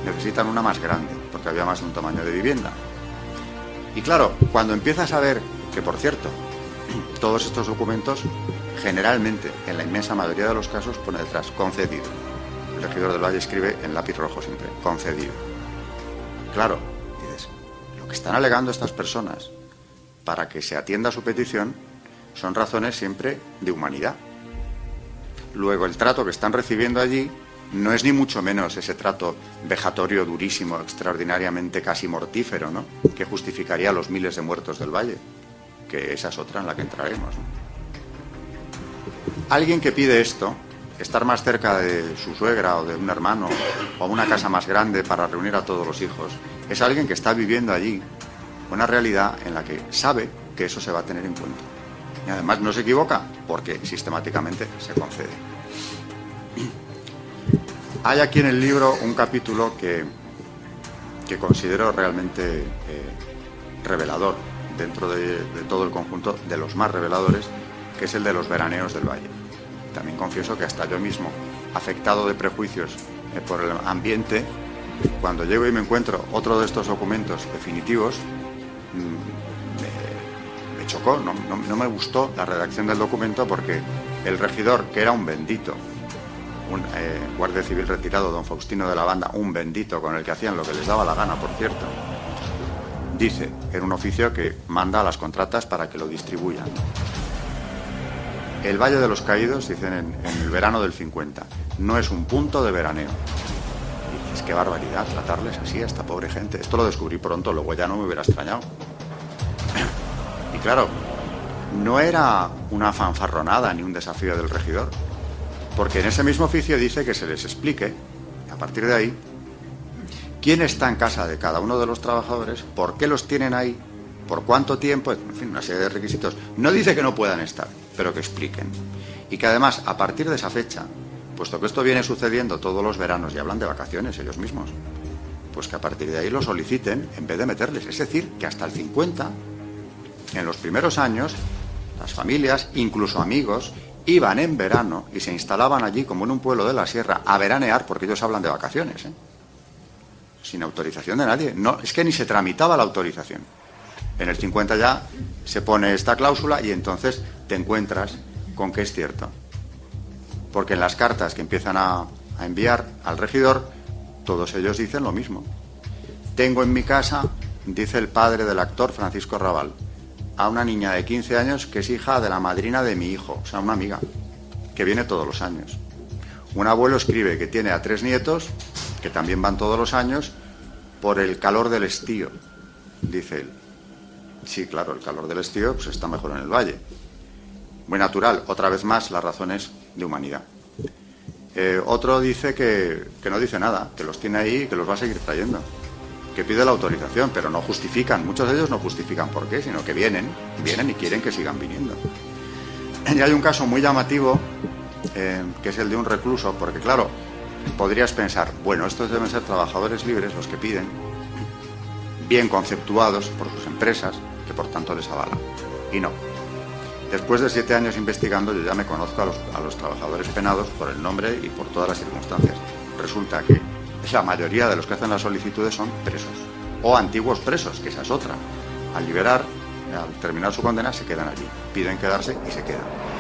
necesitan una más grande, porque había más de un tamaño de vivienda. Y claro, cuando empiezas a ver que, por cierto, todos estos documentos, generalmente, en la inmensa mayoría de los casos, pone detrás, concedido. El regidor del Valle escribe en lápiz rojo siempre, concedido. Claro, dices, lo que están alegando estas personas para que se atienda su petición son razones siempre de humanidad. Luego, el trato que están recibiendo allí no es ni mucho menos ese trato vejatorio, durísimo, extraordinariamente casi mortífero, ¿no?, que justificaría los miles de muertos del Valle, que esa es otra en la que entraremos, ¿no? Alguien que pide esto, estar más cerca de su suegra o de un hermano o una casa más grande para reunir a todos los hijos, es alguien que está viviendo allí una realidad en la que sabe que eso se va a tener en cuenta. Y además no se equivoca porque sistemáticamente se concede. Hay aquí en el libro un capítulo que considero realmente revelador dentro de todo el conjunto de los más reveladores, que es el de los veraneos del Valle. también confieso que hasta yo mismo, afectado de prejuicios por el ambiente, cuando llego y me encuentro otro de estos documentos definitivos, me chocó, no me gustó la redacción del documento, porque el regidor, que era un bendito, un guardia civil retirado, don Faustino de la Banda, un bendito con el que hacían lo que les daba la gana, por cierto, dice en un oficio que manda a las contratas para que lo distribuyan. El Valle de los Caídos, dicen en el verano del 50, no es un punto de veraneo. Y dices, qué barbaridad tratarles así a esta pobre gente. Esto lo descubrí pronto, luego ya no me hubiera extrañado. Y claro, no era una fanfarronada ni un desafío del regidor, porque en ese mismo oficio dice que se les explique, a partir de ahí, quién está en casa de cada uno de los trabajadores, por qué los tienen ahí, por cuánto tiempo, en fin, una serie de requisitos. No dice que no puedan estar, pero que expliquen. Y que además, a partir de esa fecha, puesto que esto viene sucediendo todos los veranos y hablan de vacaciones ellos mismos, pues que a partir de ahí lo soliciten en vez de meterles. Es decir, que hasta el 50, en los primeros años, las familias, incluso amigos, iban en verano y se instalaban allí como en un pueblo de la sierra a veranear, porque ellos hablan de vacaciones, sin autorización de nadie. No, es que ni se tramitaba la autorización. En el 50 ya se pone esta cláusula y entonces te encuentras con que es cierto. Porque en las cartas que empiezan a enviar al regidor, todos ellos dicen lo mismo. Tengo en mi casa, dice el padre del actor Francisco Rabal, a una niña de 15 años que es hija de la madrina de mi hijo, o sea, una amiga, que viene todos los años. Un abuelo escribe que tiene a 3 nietos, que también van todos los años, por el calor del estío, dice él. Sí, claro, el calor del estío pues está mejor en el valle. Muy natural, otra vez más, las razones de humanidad. Otro dice que no dice nada, que los tiene ahí y que los va a seguir trayendo, que pide la autorización, pero no justifican. Muchos de ellos no justifican por qué, sino que vienen y quieren que sigan viniendo. Y hay un caso muy llamativo, que es el de un recluso, porque claro, podrías pensar, bueno, estos deben ser trabajadores libres los que piden, bien conceptuados por sus empresas, que por tanto les avalan. Y no. Después de 7 años investigando, yo ya me conozco a los trabajadores penados por el nombre y por todas las circunstancias. Resulta que la mayoría de los que hacen las solicitudes son presos, o antiguos presos, que esa es otra. Al liberar, al terminar su condena, se quedan allí. Piden quedarse y se quedan.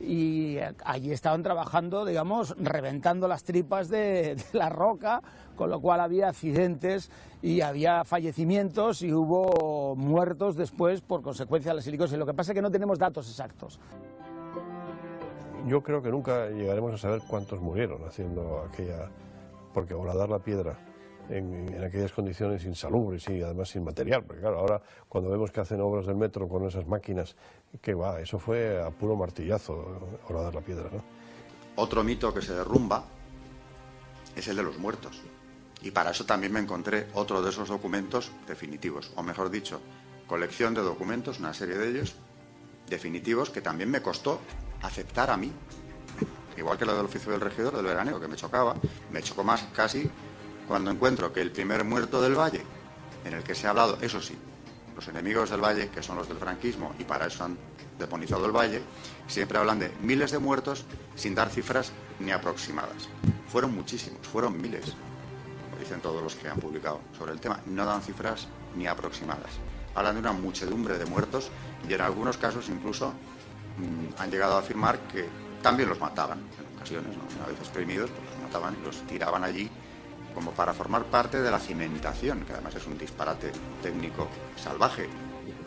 Y allí estaban trabajando, digamos, reventando las tripas de la roca, con lo cual había accidentes y había fallecimientos y hubo muertos después por consecuencia de la silicosis. Lo que pasa es que no tenemos datos exactos. Yo creo que nunca llegaremos a saber cuántos murieron haciendo aquella, porque horadar la piedra en aquellas condiciones insalubres y además sin material, porque claro, ahora cuando vemos que hacen obras del metro con esas máquinas, que va, eso fue a puro martillazo, horadar la piedra, ¿no? Otro mito que se derrumba es el de los muertos. Y para eso también me encontré otro de esos documentos definitivos, o mejor dicho, colección de documentos, una serie de ellos, definitivos, que también me costó aceptar a mí. Igual que lo del oficio del regidor del veraneo, que me chocó más casi cuando encuentro que el primer muerto del Valle, en el que se ha hablado, eso sí, los enemigos del Valle, que son los del franquismo, y para eso han demonizado el Valle, siempre hablan de miles de muertos sin dar cifras ni aproximadas. Fueron muchísimos, fueron miles, lo dicen todos los que han publicado sobre el tema, no dan cifras ni aproximadas. Hablan de una muchedumbre de muertos y en algunos casos incluso han llegado a afirmar que también los mataban, en ocasiones, ¿no? Una vez exprimidos, pues los mataban y los tiraban allí como para formar parte de la cimentación, que además es un disparate técnico salvaje.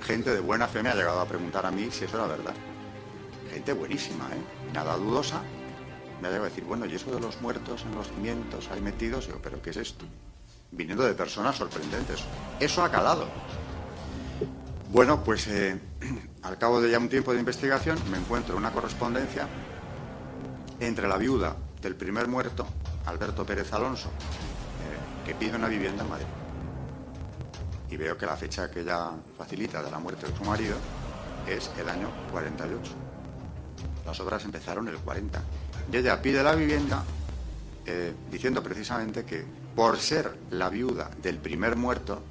Gente de buena fe me ha llegado a preguntar a mí si eso era verdad. Gente buenísima, nada dudosa. Me ha llegado a decir, bueno, ¿y eso de los muertos en los cimientos ahí metidos? Digo, ¿pero qué es esto? Viniendo de personas sorprendentes. Eso ha calado. Bueno, pues al cabo de ya un tiempo de investigación me encuentro una correspondencia entre la viuda del primer muerto, Alberto Pérez Alonso, que pide una vivienda en Madrid. Y veo que la fecha que ella facilita de la muerte de su marido es el año 48. Las obras empezaron el 40. Y ella pide la vivienda diciendo precisamente que por ser la viuda del primer muerto,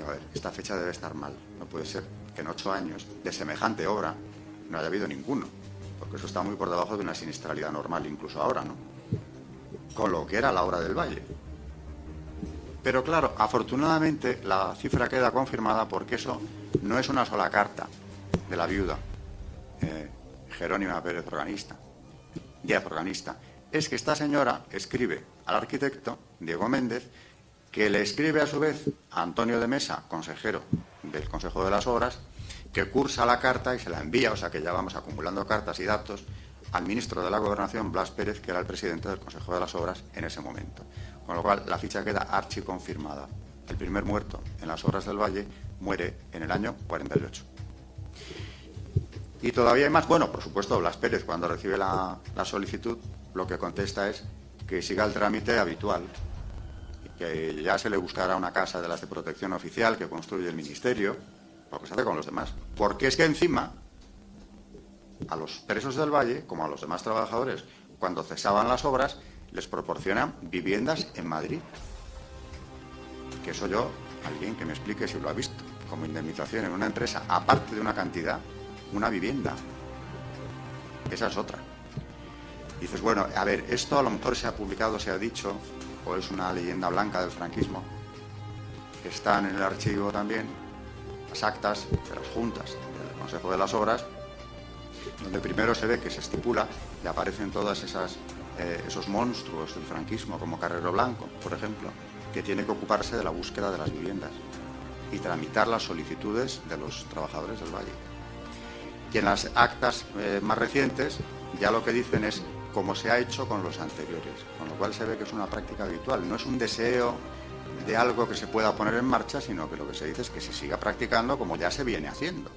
a ver, esta fecha debe estar mal. No puede ser que en 8 años de semejante obra no haya habido ninguno, porque eso está muy por debajo de una siniestralidad normal, incluso ahora, ¿no? Con lo que era la obra del Valle. Pero claro, afortunadamente la cifra queda confirmada porque eso no es una sola carta de la viuda, Jerónima Pérez Díaz Organista. Es que esta señora escribe al arquitecto, Diego Méndez, que le escribe a su vez a Antonio de Mesa, consejero del Consejo de las Obras, que cursa la carta y se la envía, o sea que ya vamos acumulando cartas y datos, al ministro de la Gobernación, Blas Pérez, que era el presidente del Consejo de las Obras en ese momento. Con lo cual, la ficha queda archiconfirmada. El primer muerto en las obras del Valle muere en el año 48. Y todavía hay más. Bueno, por supuesto, Blas Pérez, cuando recibe la solicitud, lo que contesta es que siga el trámite habitual, que ya se le buscará una casa de las de protección oficial que construye el Ministerio, lo que se hace con los demás. Porque es que encima, a los presos del Valle, como a los demás trabajadores, cuando cesaban las obras, les proporcionan viviendas en Madrid. Que eso yo, alguien que me explique si lo ha visto, como indemnización en una empresa, aparte de una cantidad, una vivienda. Esa es otra. Dices, bueno, a ver, esto a lo mejor se ha publicado, se ha dicho, o es una leyenda blanca del franquismo. Están en el archivo también las actas de las juntas del Consejo de las Obras, donde primero se ve que se estipula y aparecen todas esos monstruos del franquismo, como Carrero Blanco, por ejemplo, que tiene que ocuparse de la búsqueda de las viviendas y tramitar las solicitudes de los trabajadores del Valle. Y en las actas más recientes ya lo que dicen es como se ha hecho con los anteriores, con lo cual se ve que es una práctica habitual, no es un deseo de algo que se pueda poner en marcha, sino que lo que se dice es que se siga practicando como ya se viene haciendo.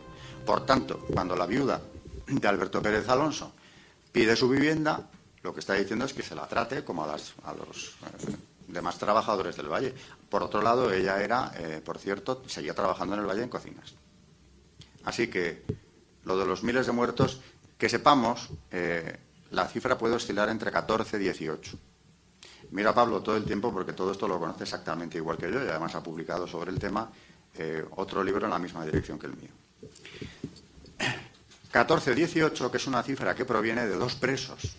Por tanto, cuando la viuda de Alberto Pérez Alonso pide su vivienda, lo que está diciendo es que se la trate como a los demás trabajadores del Valle. Por otro lado, ella era, por cierto, seguía trabajando en el Valle en cocinas. Así que lo de los miles de muertos, que sepamos, la cifra puede oscilar entre 14 y 18. Mira, Pablo, todo el tiempo, porque todo esto lo conoce exactamente igual que yo, y además ha publicado sobre el tema otro libro en la misma dirección que el mío. 14-18, que es una cifra que proviene de 2 presos,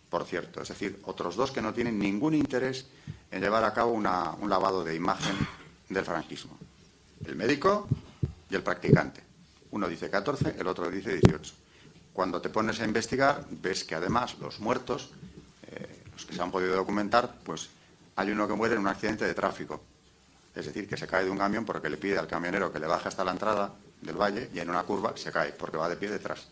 por cierto, es decir, otros 2 que no tienen ningún interés en llevar a cabo un lavado de imagen del franquismo. El médico y el practicante. Uno dice 14, el otro dice 18. Cuando te pones a investigar, ves que además los muertos, los que se han podido documentar, pues hay uno que muere en un accidente de tráfico. Es decir, que se cae de un camión porque le pide al camionero que le baje hasta la entrada del Valle y en una curva se cae porque va de pie detrás.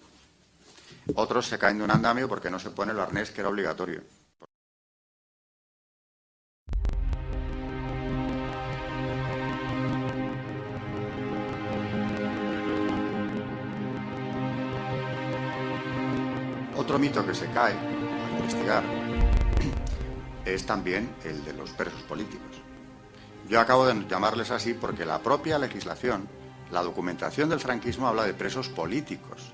Otros se caen de un andamio porque no se pone el arnés que era obligatorio. Otro mito que se cae al investigar es también el de los presos políticos. Yo acabo de llamarles así porque la propia legislación, la documentación del franquismo habla de presos políticos,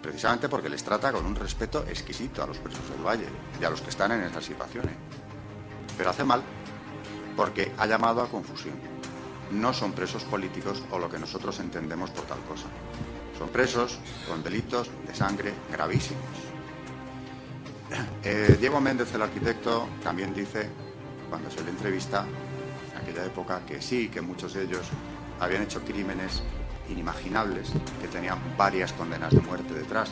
precisamente porque les trata con un respeto exquisito a los presos del Valle y a los que están en esas situaciones. Pero hace mal, porque ha llamado a confusión. No son presos políticos o lo que nosotros entendemos por tal cosa. Son presos con delitos de sangre gravísimos. Diego Méndez, el arquitecto, también dice, cuando se le entrevista, en aquella época, que sí, que muchos de ellos habían hecho crímenes inimaginables, que tenían varias condenas de muerte detrás,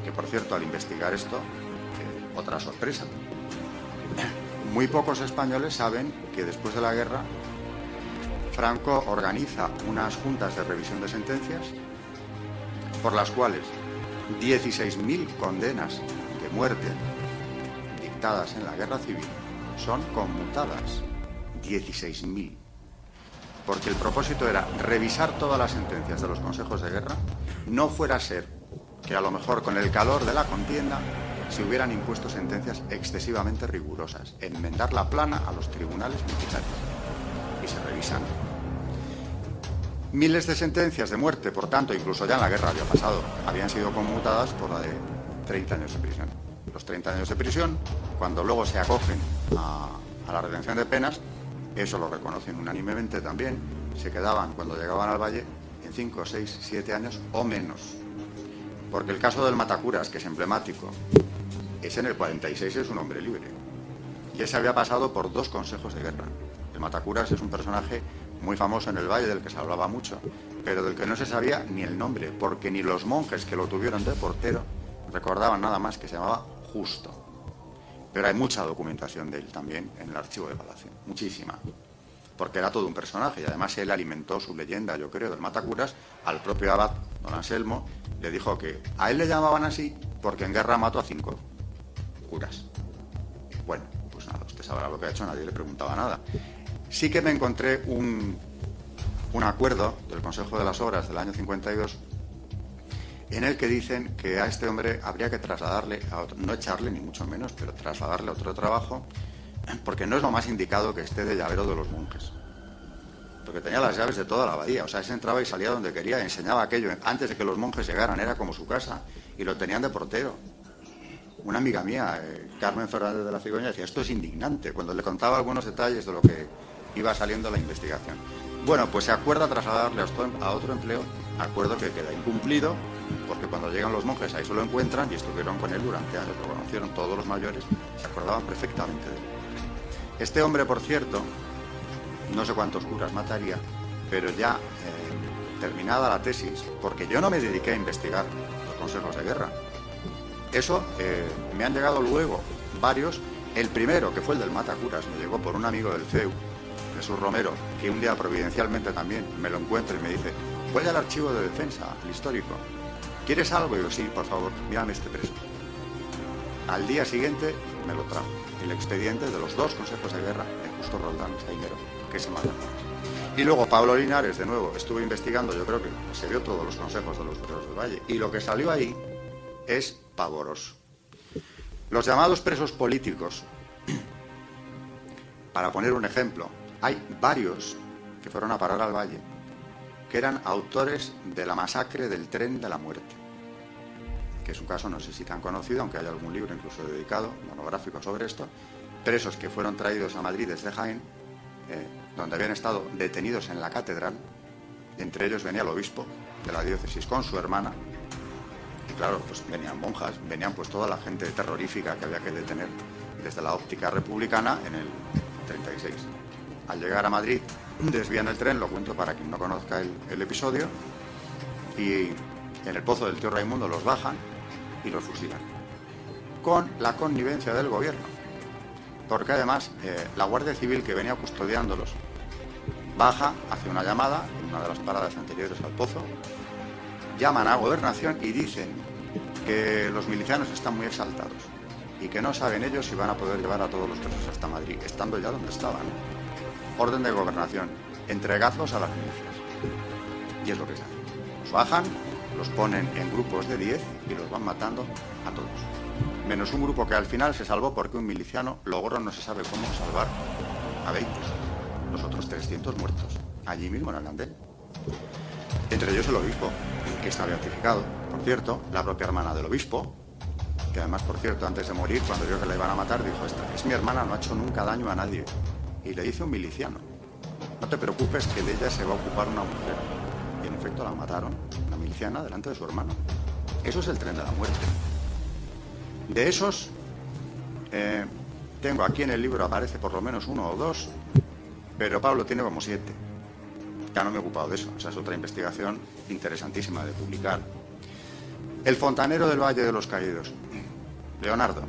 que por cierto, al investigar esto, otra sorpresa. Muy pocos españoles saben que después de la guerra, Franco organiza unas juntas de revisión de sentencias por las cuales 16.000 condenas de muerte dictadas en la guerra civil son conmutadas. 16.000. Porque el propósito era revisar todas las sentencias de los consejos de guerra, no fuera a ser que a lo mejor con el calor de la contienda se hubieran impuesto sentencias excesivamente rigurosas, enmendar la plana a los tribunales militares. Y se revisan. Miles de sentencias de muerte, por tanto, incluso ya en la guerra había pasado, habían sido conmutadas por la de 30 años de prisión. Los 30 años de prisión, cuando luego se acogen a a la redención de penas, eso lo reconocen unánimemente también, se quedaban cuando llegaban al valle en 5, 6, 7 años o menos. Porque el caso del Matacuras, que es emblemático, ese en el 46 es un hombre libre. Y ese había pasado por 2 consejos de guerra. El Matacuras es un personaje muy famoso en el valle, del que se hablaba mucho, pero del que no se sabía ni el nombre, porque ni los monjes que lo tuvieron de portero recordaban nada más, que se llamaba Justo. Pero hay mucha documentación de él también en el archivo de Palacio, muchísima, porque era todo un personaje y además él alimentó su leyenda, yo creo, del Matacuras. Al propio abad, don Anselmo, le dijo que a él le llamaban así porque en guerra mató a 5 curas. Bueno, pues nada, usted sabrá lo que ha hecho, nadie le preguntaba nada. Sí que me encontré un acuerdo del Consejo de las Obras del año 52 en el que dicen que a este hombre habría que trasladarle, no echarle ni mucho menos, pero trasladarle a otro trabajo, porque no es lo más indicado que esté de llavero de los monjes. Porque tenía las llaves de toda la abadía, o sea, se entraba y salía donde quería, enseñaba aquello antes de que los monjes llegaran, era como su casa, y lo tenían de portero. Una amiga mía, Carmen Fernández de la Cigoña, decía, esto es indignante, cuando le contaba algunos detalles de lo que iba saliendo la investigación. Bueno, pues se acuerda trasladarle a otro empleo, acuerdo que queda incumplido, porque cuando llegan los monjes ahí se lo encuentran y estuvieron con él durante años, lo conocieron todos los mayores, se acordaban perfectamente de él. Este hombre, por cierto, no sé cuántos curas mataría, pero ya terminada la tesis, porque yo no me dediqué a investigar los consejos de guerra, eso me han llegado luego varios. El primero, que fue el del Matacuras, me llegó por un amigo del CEU, Jesús Romero, que un día providencialmente también me lo encuentra y me dice, voy al archivo de defensa, el histórico, ¿quieres algo? Y yo, sí, por favor, mírame este preso. Al día siguiente me lo trajo, el expediente de los 2 consejos de guerra de Justo Roldán Sainero, que se matan. Y luego Pablo Linares, de nuevo, estuve investigando, yo creo que se vio todos los consejos de los presos del Valle, y lo que salió ahí es pavoroso. Los llamados presos políticos, para poner un ejemplo, hay varios que fueron a parar al Valle, que eran autores de la masacre del Tren de la Muerte, que es un caso no sé si tan conocido, aunque hay algún libro incluso dedicado, monográfico sobre esto, presos que fueron traídos a Madrid desde Jaén, donde habían estado detenidos en la catedral, entre ellos venía el obispo de la diócesis con su hermana, y claro, pues venían monjas, venían pues toda la gente terrorífica que había que detener desde la óptica republicana en el 36. Al llegar a Madrid desvían el tren, lo cuento para quien no conozca el episodio, y en el pozo del tío Raimundo los bajan y los fusilan, con la connivencia del gobierno, porque además la Guardia Civil que venía custodiándolos baja, hace una llamada en una de las paradas anteriores al pozo, llaman a Gobernación y dicen que los milicianos están muy exaltados y que no saben ellos si van a poder llevar a todos los presos hasta Madrid, estando ya donde estaban. Orden de Gobernación, entregadlos a las milicias. Y es lo que se hace. Los bajan, los ponen en grupos de 10 y los van matando a todos. Menos un grupo que al final se salvó porque un miliciano logró, no se sabe cómo, salvar a 20. Los otros 300 muertos, allí mismo en el andén. Entre ellos el obispo, que está beatificado. Por cierto, la propia hermana del obispo, que además, por cierto, antes de morir, cuando vio que la iban a matar, dijo, esta es mi hermana, no ha hecho nunca daño a nadie. Y le dice un miliciano, no te preocupes que de ella se va a ocupar una mujer. Y en efecto la mataron, una miliciana, delante de su hermano. Eso es el tren de la muerte. De esos, tengo aquí en el libro, aparece por lo menos 1 o 2, pero Pablo tiene como 7. Ya no me he ocupado de eso, esa es otra investigación interesantísima de publicar. El fontanero del Valle de los Caídos, Leonardo.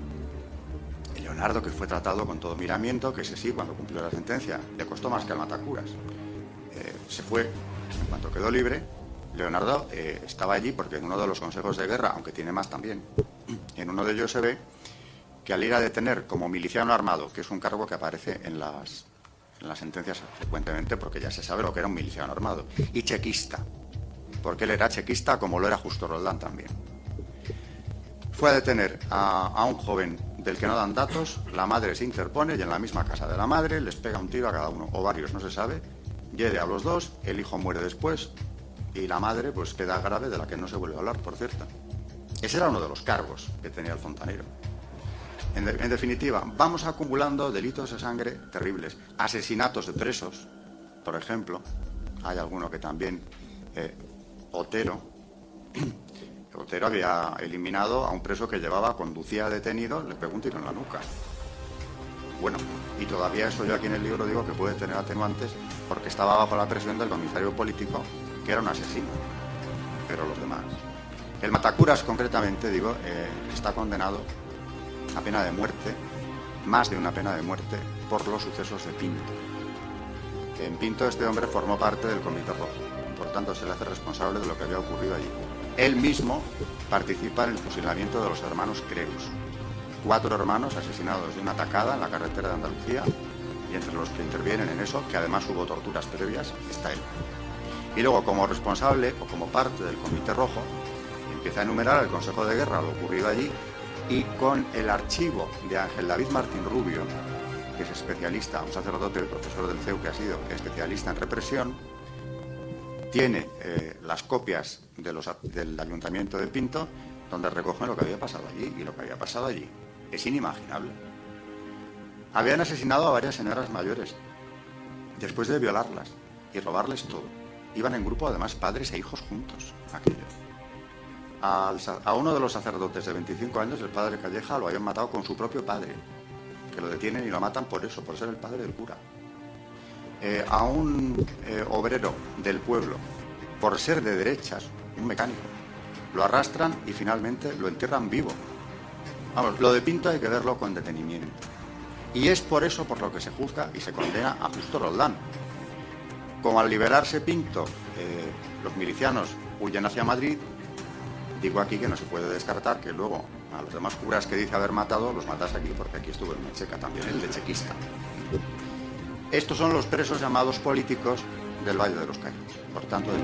Leonardo, que fue tratado con todo miramiento, que ese sí, cuando cumplió la sentencia, le costó más que al Matacuras. Se fue, en cuanto quedó libre, Leonardo estaba allí porque en uno de los consejos de guerra, aunque tiene más también, en uno de ellos se ve que al ir a detener como miliciano armado, que es un cargo que aparece en las sentencias frecuentemente porque ya se sabe lo que era un miliciano armado, y chequista, porque él era chequista como lo era Justo Roldán también. Fue a detener a un joven del que no dan datos, la madre se interpone y en la misma casa de la madre les pega un tiro a cada uno, o varios, no se sabe, hiere a los 2, el hijo muere después y la madre pues queda grave, de la que no se vuelve a hablar, por cierto. Ese era uno de los cargos que tenía el fontanero. En definitiva, vamos acumulando delitos de sangre terribles, asesinatos de presos, por ejemplo. Hay alguno que también, Otero había eliminado a un preso que conducía detenido, le pegó un tiro en la nuca. Bueno, y todavía eso yo aquí en el libro digo que puede tener atenuantes porque estaba bajo la presión del comisario político, que era un asesino, pero los demás. El Matacuras, concretamente, digo, está condenado a pena de muerte, más de una pena de muerte, por los sucesos de Pinto. En Pinto este hombre formó parte del Comité Rojo, por tanto se le hace responsable de lo que había ocurrido allí. Él mismo participa en el fusilamiento de los hermanos Creus, 4 hermanos asesinados de una atacada en la carretera de Andalucía, y entre los que intervienen en eso, que además hubo torturas previas, está él. Y luego, como responsable o como parte del Comité Rojo, empieza a enumerar al Consejo de Guerra lo ocurrido allí, y con el archivo de Ángel David Martín Rubio, que es especialista, un sacerdote, el profesor del CEU que ha sido especialista en represión, tiene las copias del Ayuntamiento de Pinto, donde recogen lo que había pasado allí, y lo que había pasado allí es inimaginable. Habían asesinado a varias señoras mayores, después de violarlas y robarles todo. Iban en grupo, además, padres e hijos juntos, aquello. A uno de los sacerdotes de 25 años, el padre Calleja, lo habían matado con su propio padre, que lo detienen y lo matan por eso, por ser el padre del cura. A un obrero del pueblo, por ser de derechas, un mecánico, lo arrastran y finalmente lo entierran vivo. Vamos, lo de Pinto hay que verlo con detenimiento. Y es por eso por lo que se juzga y se condena a Justo Roldán. Como al liberarse Pinto, los milicianos huyen hacia Madrid, digo aquí que no se puede descartar que luego a los demás curas que dice haber matado los matase aquí, porque aquí estuvo el Mecheca también, el de chequista. Estos son los presos llamados políticos del Valle de los Caídos, por tanto del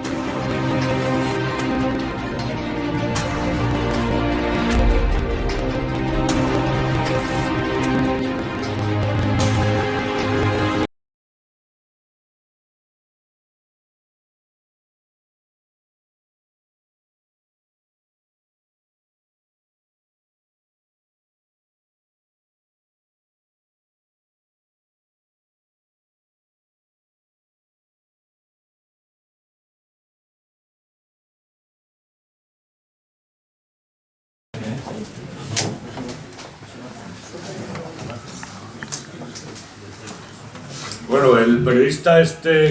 Bueno, el periodista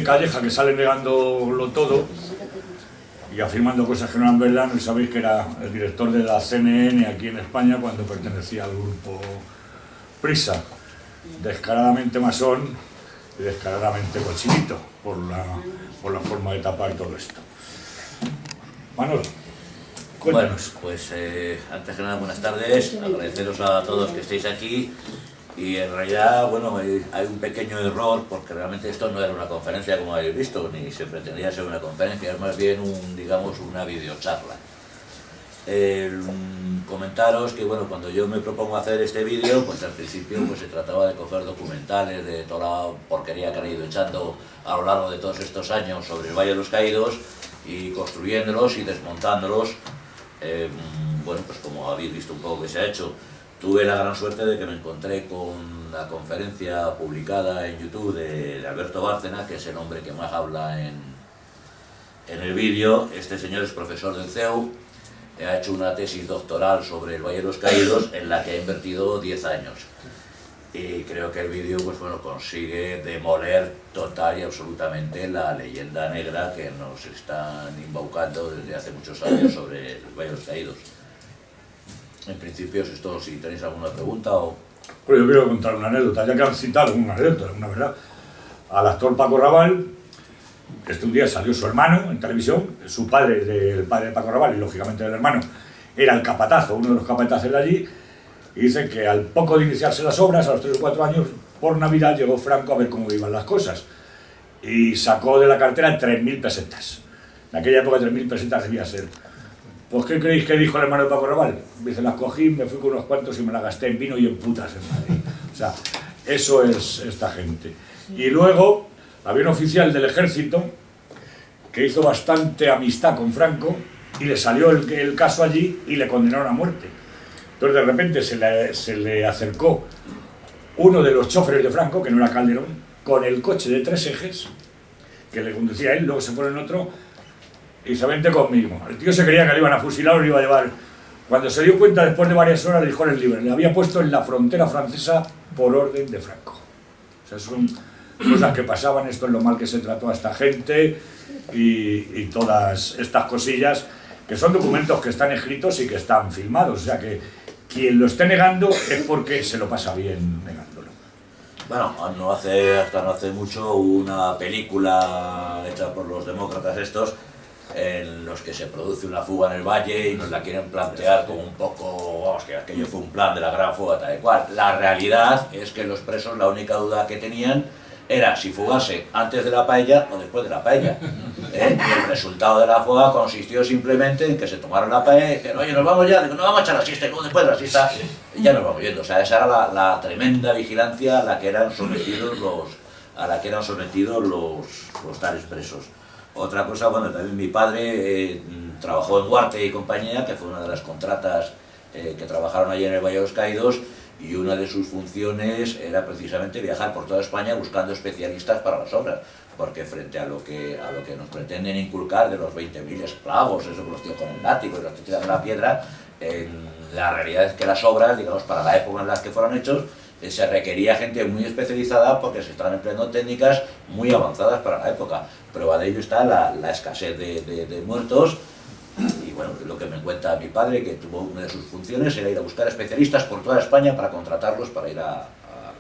Calleja, que sale negándolo todo y afirmando cosas que no eran verdad, no sabéis que era el director de la CNN aquí en España cuando pertenecía al grupo Prisa, descaradamente masón y descaradamente cochinito por la forma de tapar todo esto. Manolo, cuéntanos. Bueno, pues antes que nada, buenas tardes, agradeceros a todos que estéis aquí. Y en realidad, bueno, hay un pequeño error, porque realmente esto no era una conferencia como habéis visto, ni se pretendía ser una conferencia, es más bien digamos, una videocharla. Comentaros que, bueno, cuando yo me propongo hacer este vídeo, pues al principio pues, se trataba de coger documentales de toda la porquería que han ido echando a lo largo de todos estos años sobre el Valle de los Caídos, y construyéndolos y desmontándolos, bueno, pues como habéis visto un poco que se ha hecho. Tuve la gran suerte de que me encontré con la conferencia publicada en YouTube de Alberto Bárcena, que es el hombre que más habla en el vídeo. Este señor es profesor del CEU, ha hecho una tesis doctoral sobre el Valle de los Caídos en la que ha invertido 10 años. Y creo que el vídeo pues, bueno, consigue demoler total y absolutamente la leyenda negra que nos están embaucando desde hace muchos años sobre el Valle de los Caídos. En principio es esto, si tenéis alguna pregunta o... Pues yo quiero contar una anécdota, ya que han citado una anécdota, una verdad. Al actor Paco Raval, un día salió su hermano en televisión, su padre, el padre de Paco Raval y lógicamente el hermano, era el capatazo, uno de los capatazos de allí, y dicen que al poco de iniciarse las obras, a los 3 o 4 años, por Navidad llegó Franco a ver cómo iban las cosas y sacó de la cartera 3.000 pesetas. En aquella época 3.000 pesetas debía ser. Pues ¿qué creéis que dijo el hermano de Paco Raval? Dice, las cogí, me fui con unos cuantos y me las gasté en vino y en putas en Madrid. O sea, eso es esta gente. Y luego había un oficial del ejército que hizo bastante amistad con Franco y le salió el caso allí y le condenaron a muerte. Entonces de repente se le acercó uno de los choferes de Franco, que no era Calderón, con el coche de 3 ejes, que le conducía a él, luego se pone en otro, y se vente conmigo. El tío se creía que le iban a fusilar o le iba a llevar. Cuando se dio cuenta, después de varias horas, le dijo en el libro, le había puesto en la frontera francesa por orden de Franco. O sea, son cosas que pasaban, esto es lo mal que se trató a esta gente y todas estas cosillas, que son documentos que están escritos y que están filmados. O sea, que quien lo esté negando es porque se lo pasa bien negándolo. Bueno, hasta no hace mucho hubo una película hecha por los demócratas estos, en los que se produce una fuga en el valle y nos la quieren plantear como un poco, vamos, que aquello fue un plan de la gran fuga tal y cual. La realidad es que los presos la única duda que tenían era si fugarse antes de la paella o después de la paella. Y el resultado de la fuga consistió simplemente en que se tomaron la paella y dijeron, oye, nos vamos ya, digo, no vamos a echar la siesta, y luego después de la siesta ya nos vamos yendo. O sea, esa era la tremenda vigilancia a la que eran sometidos los tales presos. Otra cosa, bueno, también mi padre trabajó en Duarte y compañía, que fue una de las contratas que trabajaron allí en el Valle de los Caídos, y una de sus funciones era precisamente viajar por toda España buscando especialistas para las obras, porque frente a lo que nos pretenden inculcar de los 20.000 esclavos, eso con los tíos con el látigo y los tíos de la piedra, la realidad es que las obras, digamos, para la época en la que fueron hechos, se requería gente muy especializada porque se están empleando técnicas muy avanzadas para la época. Prueba de ello está la escasez de muertos. Y bueno, lo que me cuenta mi padre, que tuvo una de sus funciones era ir a buscar especialistas por toda España para contratarlos para ir a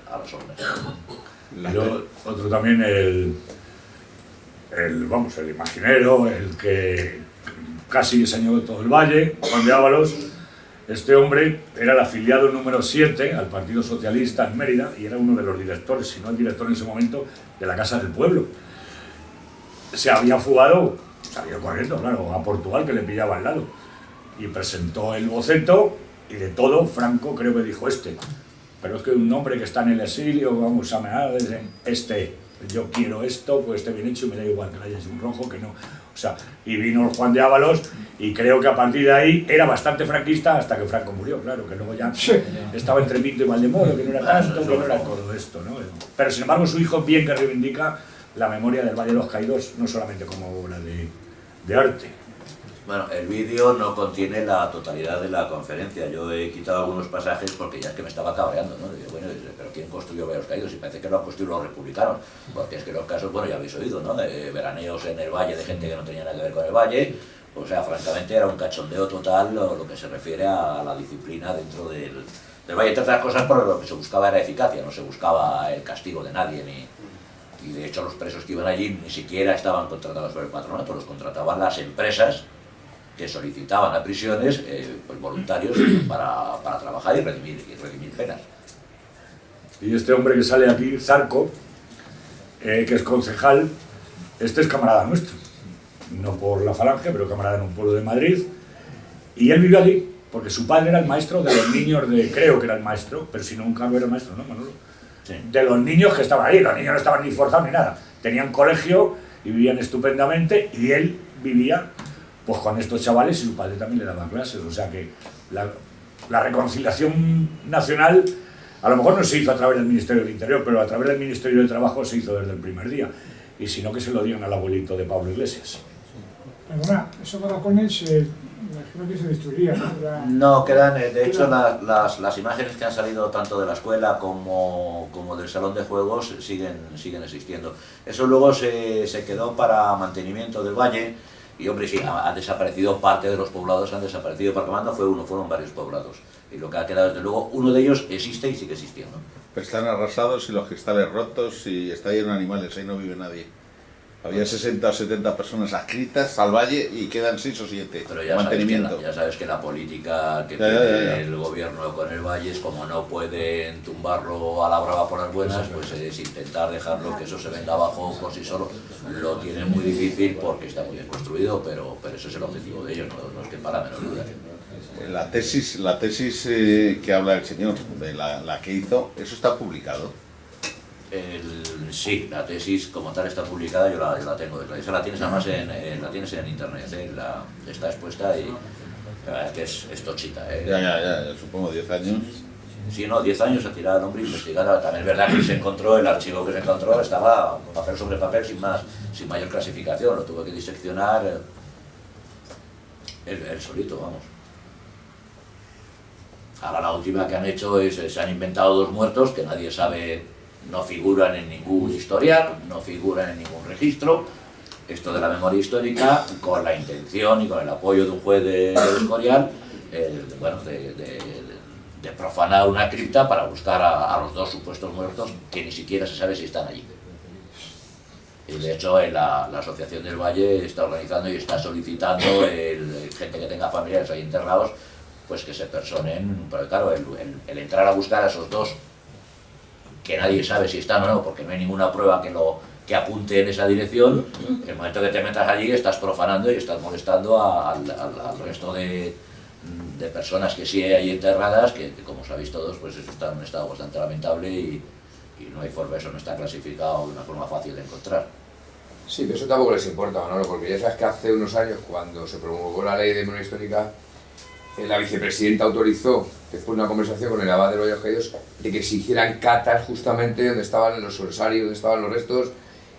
las obras. Yo, otro también, el imaginero, el que casi diseñó todo el valle, Juan de Ábalos. Este hombre era el afiliado número 7 al Partido Socialista en Mérida y era uno de los directores, si no el director en ese momento, de la Casa del Pueblo. Se había fugado, se había ido corriendo, claro, a Portugal, que le pillaba al lado, y presentó el boceto y de todo Franco creo que dijo pero es que un hombre que está en el exilio, vamos a mear, yo quiero esto, pues esté bien hecho y me da igual que le haya hecho un rojo que no. O sea, y vino Juan de Ábalos y creo que a partir de ahí era bastante franquista hasta que Franco murió, claro, que luego ya estaba entre Pinto y Valdemoro, que no era tanto, que no era todo esto, ¿no? Pero sin embargo su hijo bien que reivindica la memoria del Valle de los Caídos, no solamente como obra de arte. Bueno, el vídeo no contiene la totalidad de la conferencia. Yo he quitado algunos pasajes porque ya es que me estaba cabreando, ¿no? Digo, bueno, pero ¿quién construyó Valle de los Caídos? Y parece que lo han construido los republicanos. Porque es que los casos, bueno, ya habéis oído, ¿no? De veraneos en el valle de gente que no tenía nada que ver con el valle. O sea, francamente era un cachondeo total lo que se refiere a la disciplina dentro del valle. Entre otras cosas, por lo que se buscaba era eficacia, no se buscaba el castigo de nadie y de hecho los presos que iban allí ni siquiera estaban contratados por el patronato, los contrataban las empresas que solicitaban a prisiones pues voluntarios para trabajar y redimir penas. Y este hombre que sale aquí, Zarco, que es concejal, este es camarada nuestro, no por la Falange, pero camarada en un pueblo de Madrid, y él vivió allí porque su padre era el maestro de los niños creo que era el maestro, pero si no un cargo era el maestro, ¿no, Manolo? Sí. De los niños que estaban ahí, los niños no estaban ni forzados ni nada, tenían colegio y vivían estupendamente, y él vivía pues con estos chavales y su padre también le daba clases. O sea que la reconciliación nacional a lo mejor no se hizo a través del Ministerio del Interior, pero a través del Ministerio de Trabajo se hizo desde el primer día. Y si no, que se lo digan al abuelito de Pablo Iglesias. Perdona, esos barracones imagino que se destruirían, ¿no? No, quedan, de hecho las imágenes que han salido tanto de la escuela como del salón de juegos siguen existiendo. Eso luego se quedó para mantenimiento del valle. Y hombre, sí, ha desaparecido parte de los poblados, han desaparecido, porque no fue uno, fueron varios poblados. Y lo que ha quedado, desde luego, uno de ellos existe y sigue existiendo. Pero están arrasados y los cristales rotos y está lleno de animales, ahí no vive nadie. Había 60 o 70 personas adscritas al valle y quedan 6 o 7. Pero ya sabes que la política que tiene el gobierno con el valle es como no pueden tumbarlo a la brava por las buenas, pues es intentar dejarlo que eso se venga abajo por sí solo. Lo tiene muy difícil porque está muy bien construido, pero ese es el objetivo de ellos, no es que para menos duda. La tesis que habla el señor, de la que hizo, ¿eso está publicado? Sí, la tesis como tal está publicada, yo la tengo. Esa la tienes además la tienes en internet, está expuesta La verdad es que es tochita, ¿eh? Ya, supongo 10 años. Sí, no, 10 años a tirar al hombre investigando. También es verdad que se encontró, el archivo que se encontró estaba papel sobre papel sin mayor clasificación, lo tuvo que diseccionar él solito, vamos. Ahora la última que han hecho es, se han inventado 2 muertos que nadie sabe, no figuran en ningún historial, no figuran en ningún registro. Esto de la memoria histórica, con la intención y con el apoyo de un juez de Escorial, de profanar una cripta para buscar a los 2 supuestos muertos que ni siquiera se sabe si están allí. Y de hecho la Asociación del Valle está organizando y está solicitando gente que tenga familiares ahí enterrados, pues que se personen, porque claro, el entrar a buscar a esos 2 que nadie sabe si están o no, porque no hay ninguna prueba que apunte en esa dirección, el momento que te metas allí estás profanando y estás molestando al resto de personas que sí hay ahí enterradas, que como sabéis todos, pues eso está en un estado bastante lamentable y no hay forma, eso no está clasificado de una forma fácil de encontrar. Sí, pero eso tampoco les importa, Manolo, porque ya sabes que hace unos años, cuando se promulgó la ley de memoria histórica, la vicepresidenta autorizó, después de una conversación con el abad de los Valles Caídos, de que se hicieran catas justamente donde estaban los orsarios, donde estaban los restos,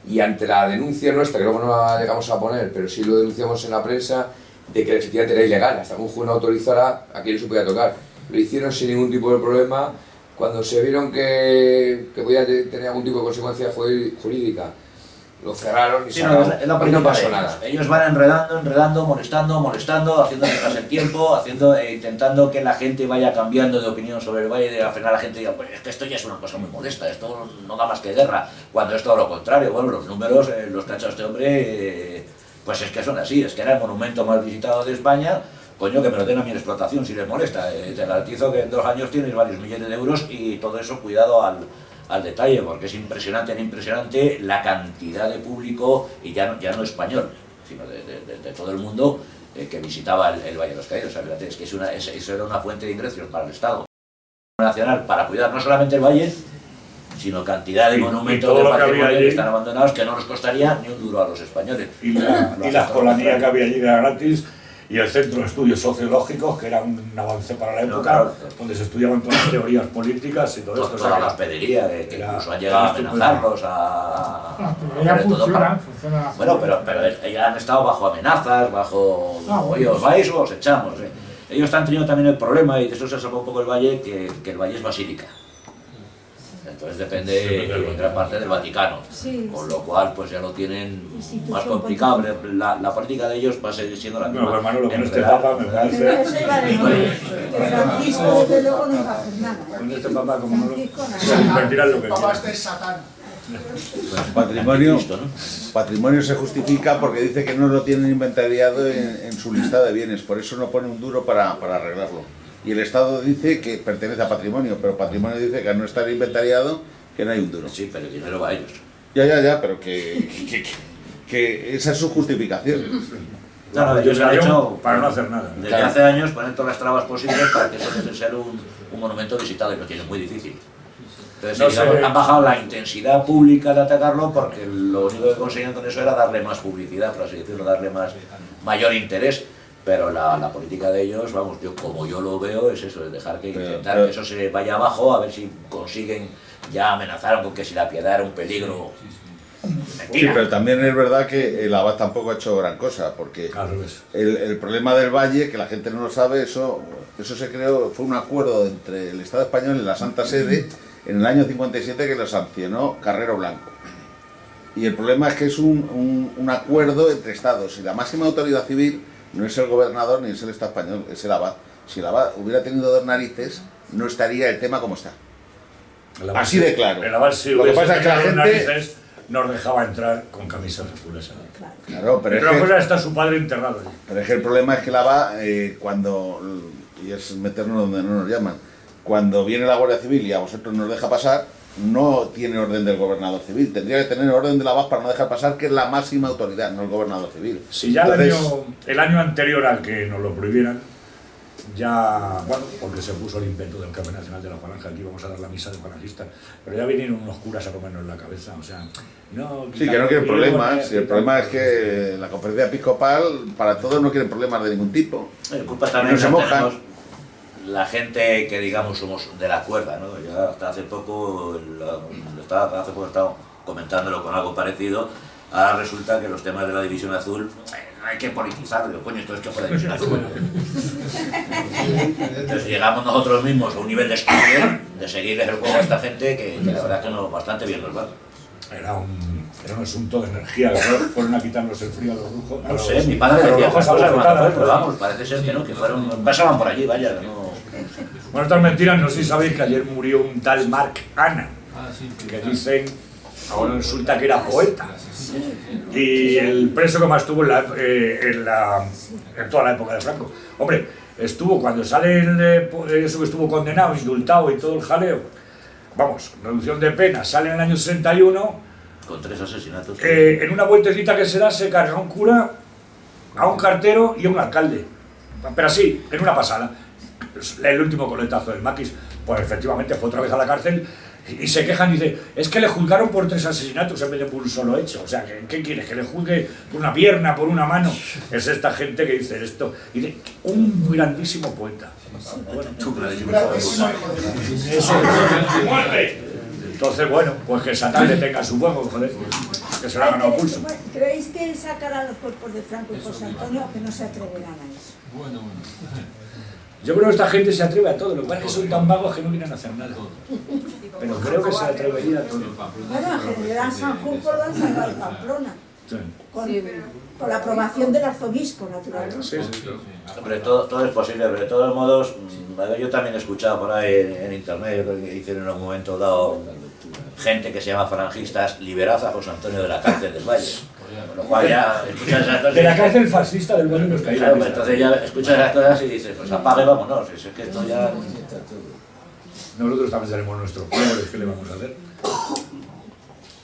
y ante la denuncia nuestra, que luego no la llegamos a poner, pero sí lo denunciamos en la prensa, de que efectivamente era ilegal, hasta que un juez no autorizara, aquí no se podía tocar. Lo hicieron sin ningún tipo de problema. Cuando se vieron que podía tener algún tipo de consecuencia jurídica, lo cerraron y, sí, no pasó nada. Ellos van enredando, molestando, haciendo que pase el tiempo, intentando que la gente vaya cambiando de opinión sobre el valle, y al final la gente diga, pues es que esto ya es una cosa muy molesta, esto no da más que guerra, cuando es todo lo contrario. Bueno, los números, los que ha hecho este hombre, pues es que son así, es que era el monumento más visitado de España. Coño, que me lo den a mi explotación si les molesta. Te garantizo que en 2 años tienes varios millones de euros y todo eso cuidado al detalle, porque es impresionante la cantidad de público, y ya no español, sino de todo el mundo que visitaba el Valle de los Caídos. O sea, fíjate, es que eso era una fuente de ingresos para el Estado Nacional, para cuidar no solamente el valle, sino cantidad de monumentos de patrimonio que están abandonados, que no nos costaría ni un duro a los españoles. Y la escolanía que había allí era gratis, y el Centro de Estudios Sociológicos, que era un avance para la época, donde se estudiaban todas las teorías políticas y todo esto. Toda la hospedería, que incluso han llegado a amenazarlos, funciona. Bueno, pero ellos han estado bajo amenazas, oye, os vais o os echamos. Ellos han tenido también el problema, y de eso se salvó un poco el valle, que el valle es basílica. Entonces depende en gran parte del Vaticano, con lo cual pues ya lo tienen más complicado. La política de ellos va a seguir siendo la misma. No, hermano, lo con este Papa me parece... Francisco desde luego no va a hacer nada. Con este Papa, como no se invertirán lo que Papa este es Satán. Patrimonio se justifica porque dice que no lo tienen inventariado en su listado de bienes, por eso no pone un duro para arreglarlo. Y el Estado dice que pertenece a patrimonio, pero patrimonio dice que al no estar inventariado, que no hay un duro. Sí, pero el dinero va a ellos. Ya, pero que esa es su justificación. No, ellos han hecho para no hacer nada. Desde hace años ponen todas las trabas posibles para que eso deje de ser un monumento visitado, y lo tienen muy difícil. Entonces han bajado la intensidad pública de atacarlo, porque lo único que conseguían con eso era darle más publicidad, por así decirlo, darle mayor interés. Pero la política de ellos, vamos, como yo lo veo, es eso, es dejar intentar que eso se vaya abajo, a ver si consiguen ya amenazar con que si la piedad era un peligro. Sí, pero también es verdad que el abad tampoco ha hecho gran cosa, porque el problema del valle, que la gente no lo sabe, eso se creó, fue un acuerdo entre el Estado español y la Santa Sede en el año 57, que lo sancionó Carrero Blanco. Y el problema es que es un acuerdo entre estados, y la máxima autoridad civil no es el gobernador ni es el Estado español, es el abad. Si el abad hubiera tenido 2 narices, no estaría el tema como está. Así de claro. El abad, si lo que pasa es que la gente narices, nos dejaba entrar con camisas azules. Claro, pero es que está su padre enterrado. Pero es que el problema es que el abad, cuando, y es meternos donde no nos llaman, cuando viene la Guardia Civil y a vosotros nos deja pasar, no tiene orden del gobernador civil, tendría que tener orden de la abad para no dejar pasar, que es la máxima autoridad, no el gobernador civil. Si ya entonces, el año anterior al que nos lo prohibieran, ya, bueno, porque se puso el invento del Café Nacional de la Falange, aquí vamos a dar la misa de falangistas, pero ya vinieron unos curas a comernos la cabeza, o sea, no... Sí, que no quieren problemas, y el problema es que la conferencia episcopal, para todos no quieren problemas de ningún tipo. El culpa también no se mojan. La gente que, digamos, somos de la cuerda, ¿no? Ya hasta hace poco, estaba comentándolo con algo parecido. Ahora resulta que los temas de la División Azul hay que politizarlo, coño, esto es que fue la División Azul. Entonces llegamos nosotros mismos a un nivel de estudio, de seguirles el juego a esta gente, que la verdad es que bastante bien nos va. Era un asunto de energía, que fueron a quitarnos el frío a los brujos. No sé, mi padre decía esas cosas, pero vamos, parece ser que no, que pasaban por allí, vaya, que no... Bueno, estas mentiras, no sé si sabéis que ayer murió un tal Marc Anna, que dicen, ahora resulta que era poeta. Y el preso que más estuvo en toda la época de Franco. Hombre, estuvo cuando sale eso que estuvo condenado, indultado y todo el jaleo. Vamos, reducción de pena, sale en el año 61. Con 3 asesinatos. En una vueltecita que se da, se carga a un cura, a un cartero y a un alcalde. Pero así, en una pasada. El último coletazo del maquis, pues efectivamente fue otra vez a la cárcel y se quejan y dicen, es que le juzgaron por 3 asesinatos en vez de por un solo hecho. O sea, ¿qué quieres? ¿Que le juzgue por una pierna, por una mano? Es esta gente que dice esto. Y dice, un grandísimo poeta. Bueno, entonces, bueno, pues que Satán le tenga su fuego, joder, que se lo ha ganado pulso. ¿Creéis que sacarán los cuerpos de Franco y José Antonio o que no se atreverán a eso? Bueno. Yo creo que esta gente se atreve a todo, lo que pasa es que son tan vagos que no vienen a hacer nada. Pero creo que se atrevería a todo. Bueno, en general Sanjurjo lo han sacado en Pamplona. Sí. Con la aprobación del arzobispo, naturalmente. Sí. Hombre, todo es posible, pero de todos modos, yo también he escuchado por ahí en internet, que hicieron en un momento dado gente que se llama falangistas, liberad a José Antonio de la cárcel del Valle. Con lo cual ya escuchas esas cosas. De la cárcel fascista del Valle de los Caídos. Claro, entonces ya escuchas esas cosas y dices, pues apague, vámonos. Es que esto ya... Nosotros también tenemos nuestros pueblos, ¿qué le vamos a hacer?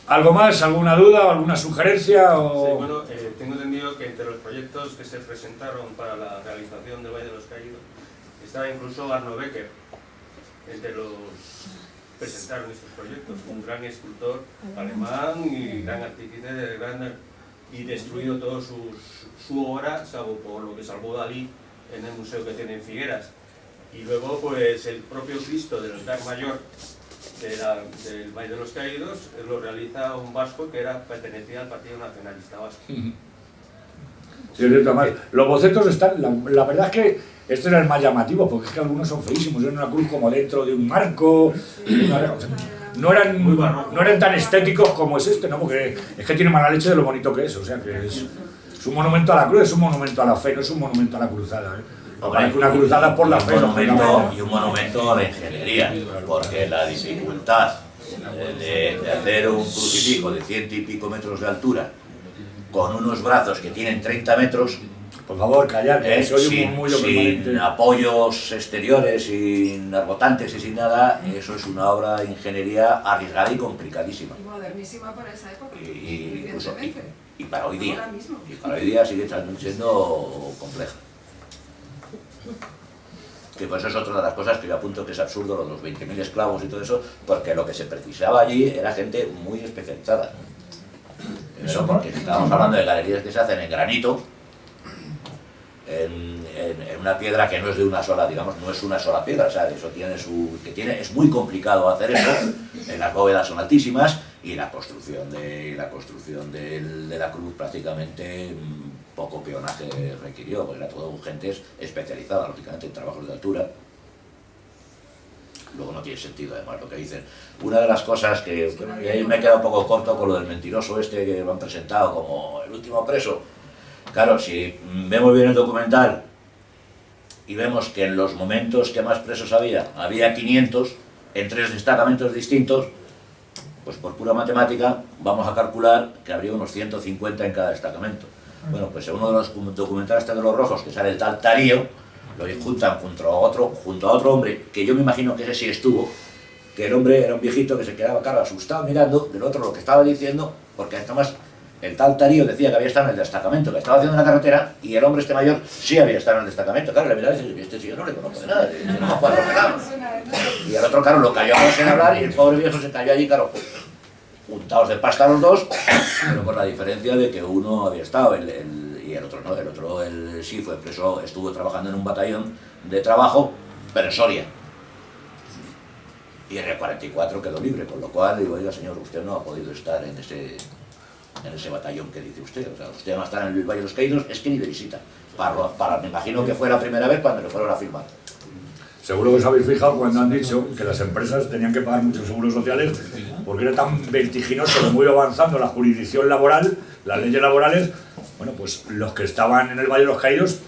¿Algo más? ¿Alguna duda? ¿Alguna sugerencia? O... Sí, bueno, tengo entendido que entre los proyectos que se presentaron para la realización del Valle de los Caídos estaba incluso Arno Becker, entre los presentaron estos proyectos, un gran escultor alemán y gran artífice de y destruido toda su obra, salvo por lo que salvó Dalí en el museo que tiene en Figueras. Y luego pues el propio Cristo del altar mayor del Valle de los Caídos lo realiza un vasco que pertenecía al Partido Nacionalista Vasco. Sí, es cierto, además, los bocetos están, la verdad es que este era el más llamativo, porque es que algunos son feísimos, era una cruz como dentro de un marco, no eran tan estéticos como es este, ¿no? Porque es que tiene mala leche de lo bonito que es, o sea que es un monumento a la cruz, es un monumento a la fe, no es un monumento a la cruzada, ¿eh? Hay una cruzada por la fe. Y un monumento a la ingeniería, porque la dificultad de hacer un crucifijo de 100 y pico metros de altura con unos brazos que tienen 30 metros, por favor, callar, que se oye un murmullo permanente. Sin apoyos exteriores, sin arbotantes y sin nada, eso es una obra de ingeniería arriesgada y complicadísima. Y modernísima para esa época. Y para hoy día. Y para hoy día sigue siendo compleja. Que pues es otra de las cosas que yo apunto que es absurdo, los 20.000 esclavos y todo eso, porque lo que se precisaba allí era gente muy especializada. Eso porque estábamos hablando de galerías que se hacen en granito, en una piedra que no es de una sola, digamos, no es una sola piedra, o sea, eso es muy complicado hacer eso, las bóvedas son altísimas y la construcción de la cruz prácticamente poco peonaje requirió, porque era todo gente especializada, lógicamente, en trabajos de altura. Luego no tiene sentido, además, lo que dicen. Una de las cosas que me he quedado un poco corto con lo del mentiroso este que lo han presentado como el último preso. Claro, si vemos bien el documental y vemos que en los momentos que más presos había 500 en 3 destacamentos distintos, pues por pura matemática vamos a calcular que habría unos 150 en cada destacamento. Bueno, pues en uno de los documentales de los rojos, que sale el tal Tarío, lo juntan junto a otro hombre, que yo me imagino que ese sí estuvo, que el hombre era un viejito que se quedaba, claro, asustado mirando del otro lo que estaba diciendo, porque además el tal Tarío decía que había estado en el destacamento, que estaba haciendo una carretera, y el hombre este mayor sí había estado en el destacamento. Claro, le miraba y dice, este señor no le conozco de nada, tenemos 4 pegados. Y el otro, claro, lo cayó sin hablar, y el pobre viejo se cayó allí, claro, juntados de pasta los dos, pero con la diferencia de que uno había estado, y el otro no, el otro sí fue preso, estuvo trabajando en un batallón de trabajo, pero en Soria. Y el 44 quedó libre, con lo cual digo, oiga señor, usted no ha podido estar en ese batallón que dice usted, o sea, usted no está en el Valle de los Caídos, es que ni de visita. Me imagino que fue la primera vez cuando le fueron a firmar. Seguro que os habéis fijado cuando han dicho que las empresas tenían que pagar muchos seguros sociales porque era tan vertiginoso como iba avanzando la jurisdicción laboral, las leyes laborales. Bueno, pues los que estaban en el Valle de los Caídos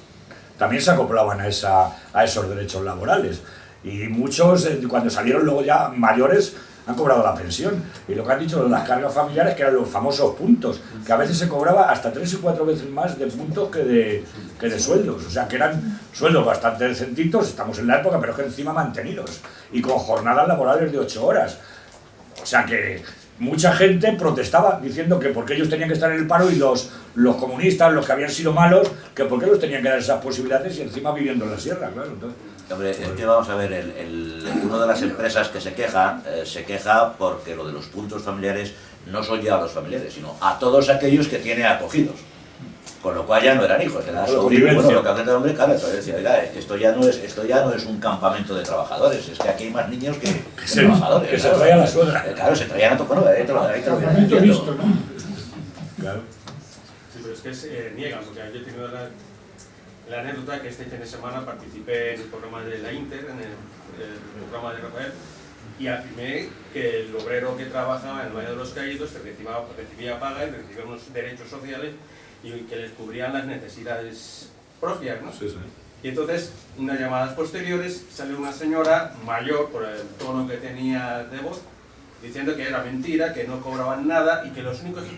también se acoplaban a esos derechos laborales. Y muchos, cuando salieron luego ya mayores, han cobrado la pensión. Y lo que han dicho de las cargas familiares, que eran los famosos puntos, que a veces se cobraba hasta 3 y 4 veces más de puntos que de sueldos. O sea, que eran sueldos bastante decentitos, estamos en la época, pero es que encima mantenidos. Y con jornadas laborales de 8 horas. O sea que mucha gente protestaba diciendo que porque ellos tenían que estar en el paro y los comunistas, los que habían sido malos, que por qué los tenían que dar esas posibilidades y encima viviendo en la sierra, claro. Entonces, hombre, es que vamos a ver, una de las empresas que se queja porque lo de los puntos familiares no son ya a los familiares, sino a todos aquellos que tiene acogidos. Con lo cual ya no eran hijos, eran sobrinos. Bueno, lo que hace el hombre, claro, entonces decía, oiga, esto ya no es un campamento de trabajadores, es que aquí hay más niños que trabajadores. Que se traían a la suegra. Claro, se traían a bueno, ahí te lo vienen diciendo. Claro. Sí, pero es que se niegan, porque yo he tenido la anécdota que este fin de semana participé en el programa de la Inter, en el programa de Rafael, y afirmé que el obrero que trabajaba en el Valle de los Caídos recibía paga y recibía unos derechos sociales y que les cubrían las necesidades propias, ¿no? Sí, sí. Y entonces, unas llamadas posteriores, salió una señora mayor, por el tono que tenía de voz, diciendo que era mentira, que no cobraban nada y que los únicos que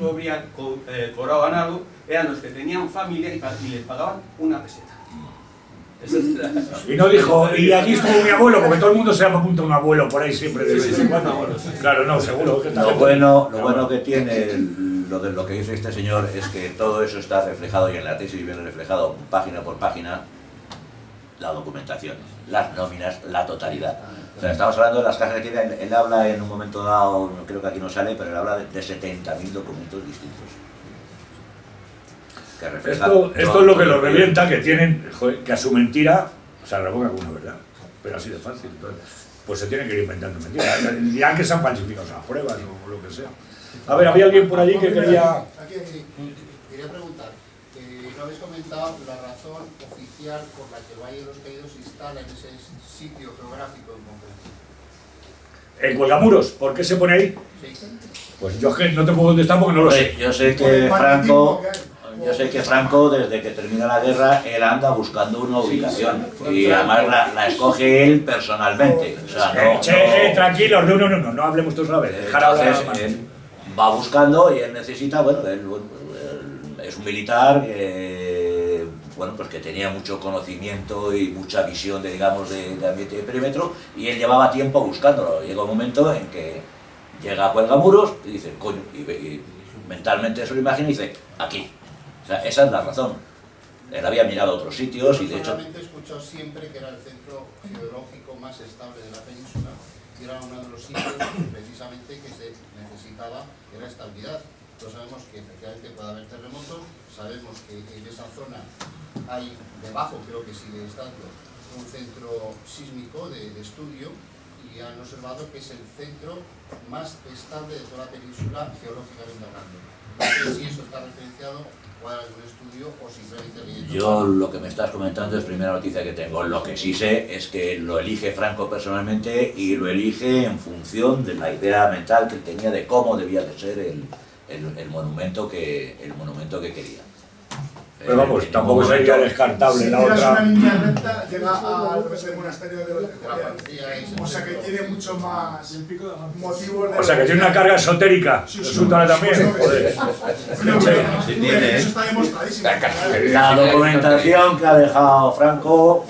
cobraban algo eran los que tenían familia y les pagaban una peseta. Y no dijo, y allí estuvo mi abuelo, porque todo el mundo se apunta a un abuelo por ahí siempre. Claro, no, seguro. Que lo bueno que tiene lo que dice este señor es que todo eso está reflejado, y en la tesis viene reflejado página por página, la documentación, las nóminas, la totalidad. O sea, estamos hablando de las cajas que tiene, él habla en un momento dado, creo que aquí no sale, pero él habla de 70.000 documentos distintos. Que esto es lo que lo revienta, que tienen, joder, que a su mentira se revoca con una verdad, pero así de fácil. Entonces, pues se tienen que ir inventando mentiras. Dirán que se han falsificado las pruebas o lo que sea. A ver, había alguien por allí que quería... Quería preguntar, ¿no habéis comentado la razón oficial por la que el Valle de los Caídos se instala en ese sitio geográfico en concreto? ¿En Cuelgamuros? ¿Por qué se pone ahí? Sí. Pues yo es que no te puedo contestar porque no lo sé. Yo sé que Franco, desde que termina la guerra, él anda buscando una ubicación y además la escoge él personalmente. O sea, tranquilos, no hablemos todos a la vez. Entonces, él va buscando y él necesita, bueno, él es un militar bueno, pues que tenía mucho conocimiento y mucha visión de ambiente de perímetro, y él llevaba tiempo buscándolo. Llega un momento en que llega a Cuelgamuros y dice, coño, y mentalmente se lo imagina y dice, aquí. O sea, esa es la razón. Él había mirado otros sitios y de hecho... Solamente he escuchado siempre que era el centro geológico más estable de la península y era uno de los sitios precisamente que se necesitaba, era estabilidad. Todos sabemos que efectivamente puede haber terremotos, sabemos que en esa zona hay debajo, creo que sigue estando, un centro sísmico de estudio, y han observado que es el centro más estable de toda la península geológicamente hablando. No sé si eso está referenciado o hay algún estudio o simplemente leyendo. Yo lo que me estás comentando es primera noticia que tengo. Lo que sí sé es que lo elige Franco personalmente y lo elige en función de la idea mental que tenía de cómo debía de ser el monumento que quería. Pero vamos, tampoco sería descartable la otra. Si una línea recta, llega a lo que es el monasterio de los o sea que tiene mucho más motivos de... O sea que tiene una carga esotérica. Resulta también. Joder. Eso está demostradísimo. La documentación que ha dejado Franco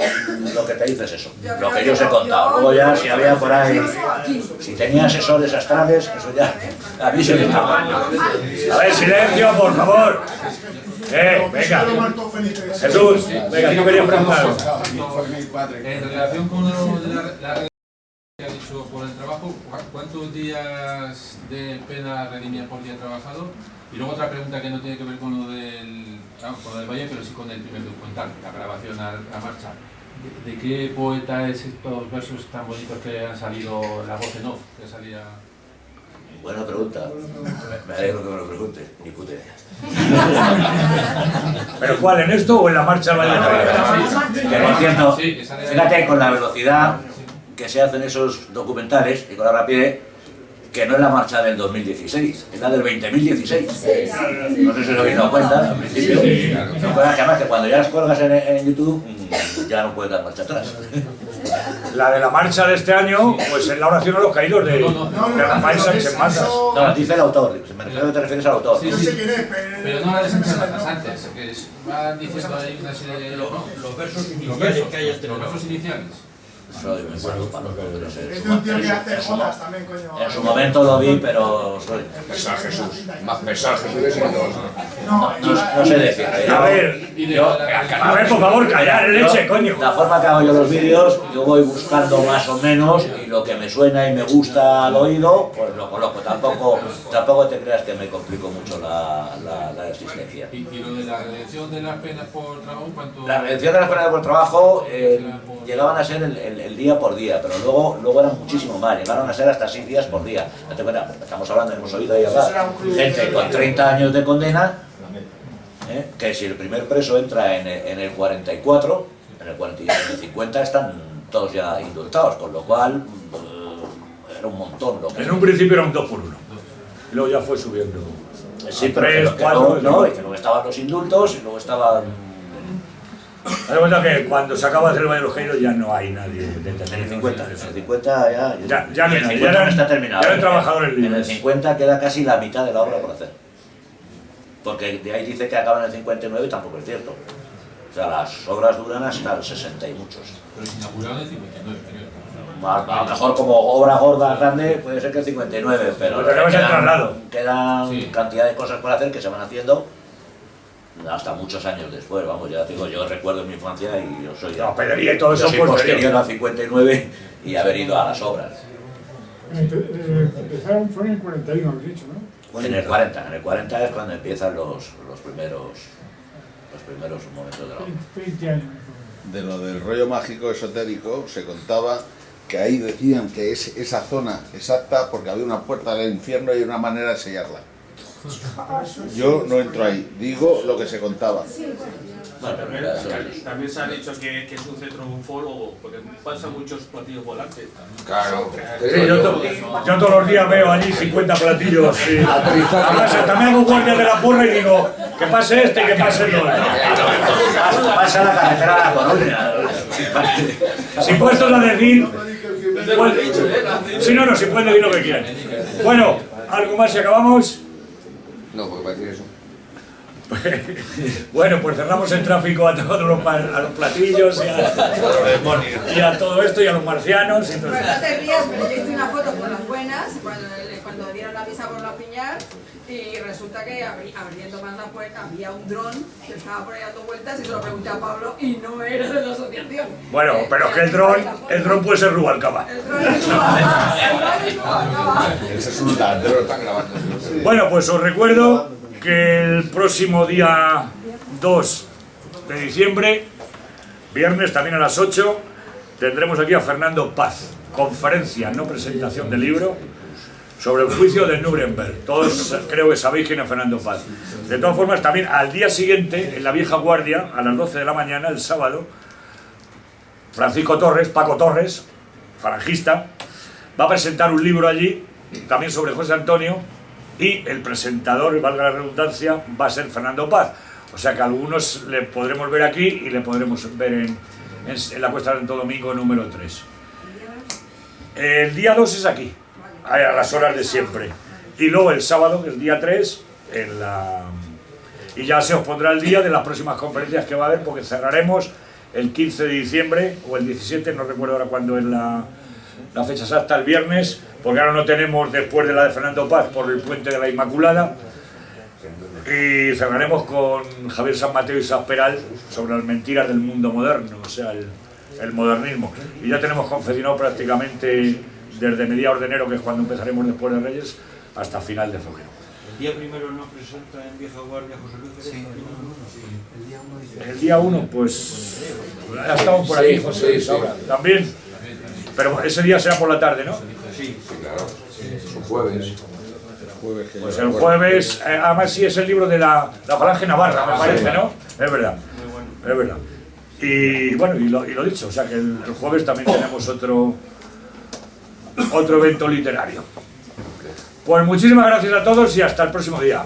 lo que te dice es eso, lo que yo os he contado. Luego ya si había por ahí, si tenía asesores astrales, eso ya a mí se me estaba. A ver, silencio, por favor. Venga. Jesús, venga, yo quería preguntar. En relación con la que ha dicho por el trabajo, ¿cuántos días de pena redimía por día trabajado? Y luego otra pregunta que no tiene que ver con lo del Valle, pero sí con el primer documental, la grabación a marcha. ¿De qué poeta es estos versos tan bonitos que han salido, la voz en off, que salía...? Buena pregunta. Me alegro que me lo preguntes, ni puta idea. ¿Pero cuál, en esto o en la marcha al Valle del Caído? Que por cierto, fíjate con la velocidad que se hacen esos documentales y con la rapidez, que no es la marcha del 2016, es la del 20.016. No sé si os habéis dado cuenta al principio. Son cosas que además que cuando ya las cuelgas en YouTube ya no puedes dar marcha atrás. La de la marcha de este año, pues es la oración a los caídos de Rafael Sánchez Mazas. No, dice el autor, me refiero que te refieres al autor. Sí, sí, pero no la de Sánchez Mazas antes, que van diciendo ahí una serie de... Los versos iniciales que hay entre los versos iniciales. Es de un tío que hace jodas también, coño. En su momento lo vi, pero soy... Pesar Jesús, más pesar Jesús. No sé decir. A ver, por favor, callar, leche, coño. La forma que hago yo los vídeos, yo voy buscando más o menos y lo que me suena y me gusta al oído, pues lo coloco. Tampoco te creas que me complico mucho la existencia. ¿Y lo de la redención de las penas por trabajo, cuánto...? La redención de las penas por trabajo llegaban a ser el día por día, pero luego eran muchísimo más, llegaron a ser hasta 6 días por día. Estamos hablando, hemos oído ahí hablar, gente con 30 años de condena, que si el primer preso entra en el 44, en el 41, en el 50 están todos ya indultados, con lo cual era un montón. En un principio era un 2 por 1, y luego ya fue subiendo. Sí, pero que luego estaban los indultos y luego estaban... Haz de cuenta que cuando se acaba de hacer el Valle de los Caídos ya no hay nadie detenido. En el 50 ya no está terminado. Ya eran trabajadores libres. En el 50 queda casi la mitad de la obra por hacer. Porque de ahí dice que acaba en el 59 y tampoco es cierto. O sea, las obras duran hasta el 60 y muchos. Pero se inauguraron en el 59, creo. A lo mejor como obra gorda, grande, puede ser que el 59, pero quedan cantidad de cosas por hacer que se van haciendo hasta muchos años después, vamos, ya digo, yo recuerdo en mi infancia y yo soy posterior al 59 y haber ido a las obras. Empezaron, fue en el 41, habéis dicho, ¿no? En el 40 es cuando empiezan los primeros momentos de la obra. 20 años. De lo del rollo mágico esotérico se contaba que ahí decían que es esa zona exacta porque había una puerta del infierno y una manera de sellarla. Yo no entro ahí, digo lo que se contaba. También se ha dicho que es un centro ufólogo, porque pasan muchos platillos volantes. Claro. Sí, yo todos los días veo allí 50 platillos. Sí. Además, también hago guardia de la porra y digo, que pase este y que pase el otro. Pasa la carretera de la Coruña. Si puestos a decir... Si no, si pueden decir lo que quieran. Bueno, ¿algo más y acabamos? No, porque para decir eso. Bueno, pues cerramos el tráfico a todos los platillos y a todo esto y a los marcianos. Pero no te rías, pero yo hice una foto con las buenas cuando dieron la misa por la piñar y resulta que abriendo más la puerta había un dron que estaba por ahí dando vueltas y se lo pregunté a Pablo y no era de la asociación. Bueno, pero es que el dron puede ser Rubalcaba. Ese es un ladrón, están grabando. Bueno, pues os recuerdo que el próximo día 2 de diciembre, viernes también a las 8, tendremos aquí a Fernando Paz, conferencia, no presentación del libro, sobre el juicio de Nuremberg. Todos creo que sabéis quién es Fernando Paz. De todas formas, también al día siguiente, en la Vieja Guardia, a las 12 de la mañana, el sábado, Paco Torres, falangista, va a presentar un libro allí, también sobre José Antonio, y el presentador, valga la redundancia, va a ser Fernando Paz. O sea que algunos le podremos ver aquí y le podremos ver en la Cuesta de Santo Domingo número 3. El día 2 es aquí, a las horas de siempre. Y luego el sábado, que es el día 3, y ya se os pondrá el día de las próximas conferencias que va a haber, porque cerraremos el 15 de diciembre o el 17, no recuerdo ahora cuándo es la fecha exacta, el viernes, porque ahora no tenemos después de la de Fernando Paz por el puente de la Inmaculada. Y cerraremos con Javier San Mateo y Sasperal sobre las mentiras del mundo moderno, o sea, el modernismo. Y ya tenemos confeccionado prácticamente desde mediados de enero, que es cuando empezaremos después de Reyes, hasta final de febrero. ¿El día primero no presenta en Vieja Guardia José Luis? Sí. El día 1, pues ya estamos por aquí, José Luis, ahora. También, pero ese día será por la tarde, ¿no? Sí, claro. Es un jueves. Pues el jueves, además sí es el libro de la Falange Navarra, me parece, ¿no? Es verdad, es verdad. Y bueno, y lo dicho, o sea que el jueves también tenemos otro evento literario. Pues muchísimas gracias a todos y hasta el próximo día.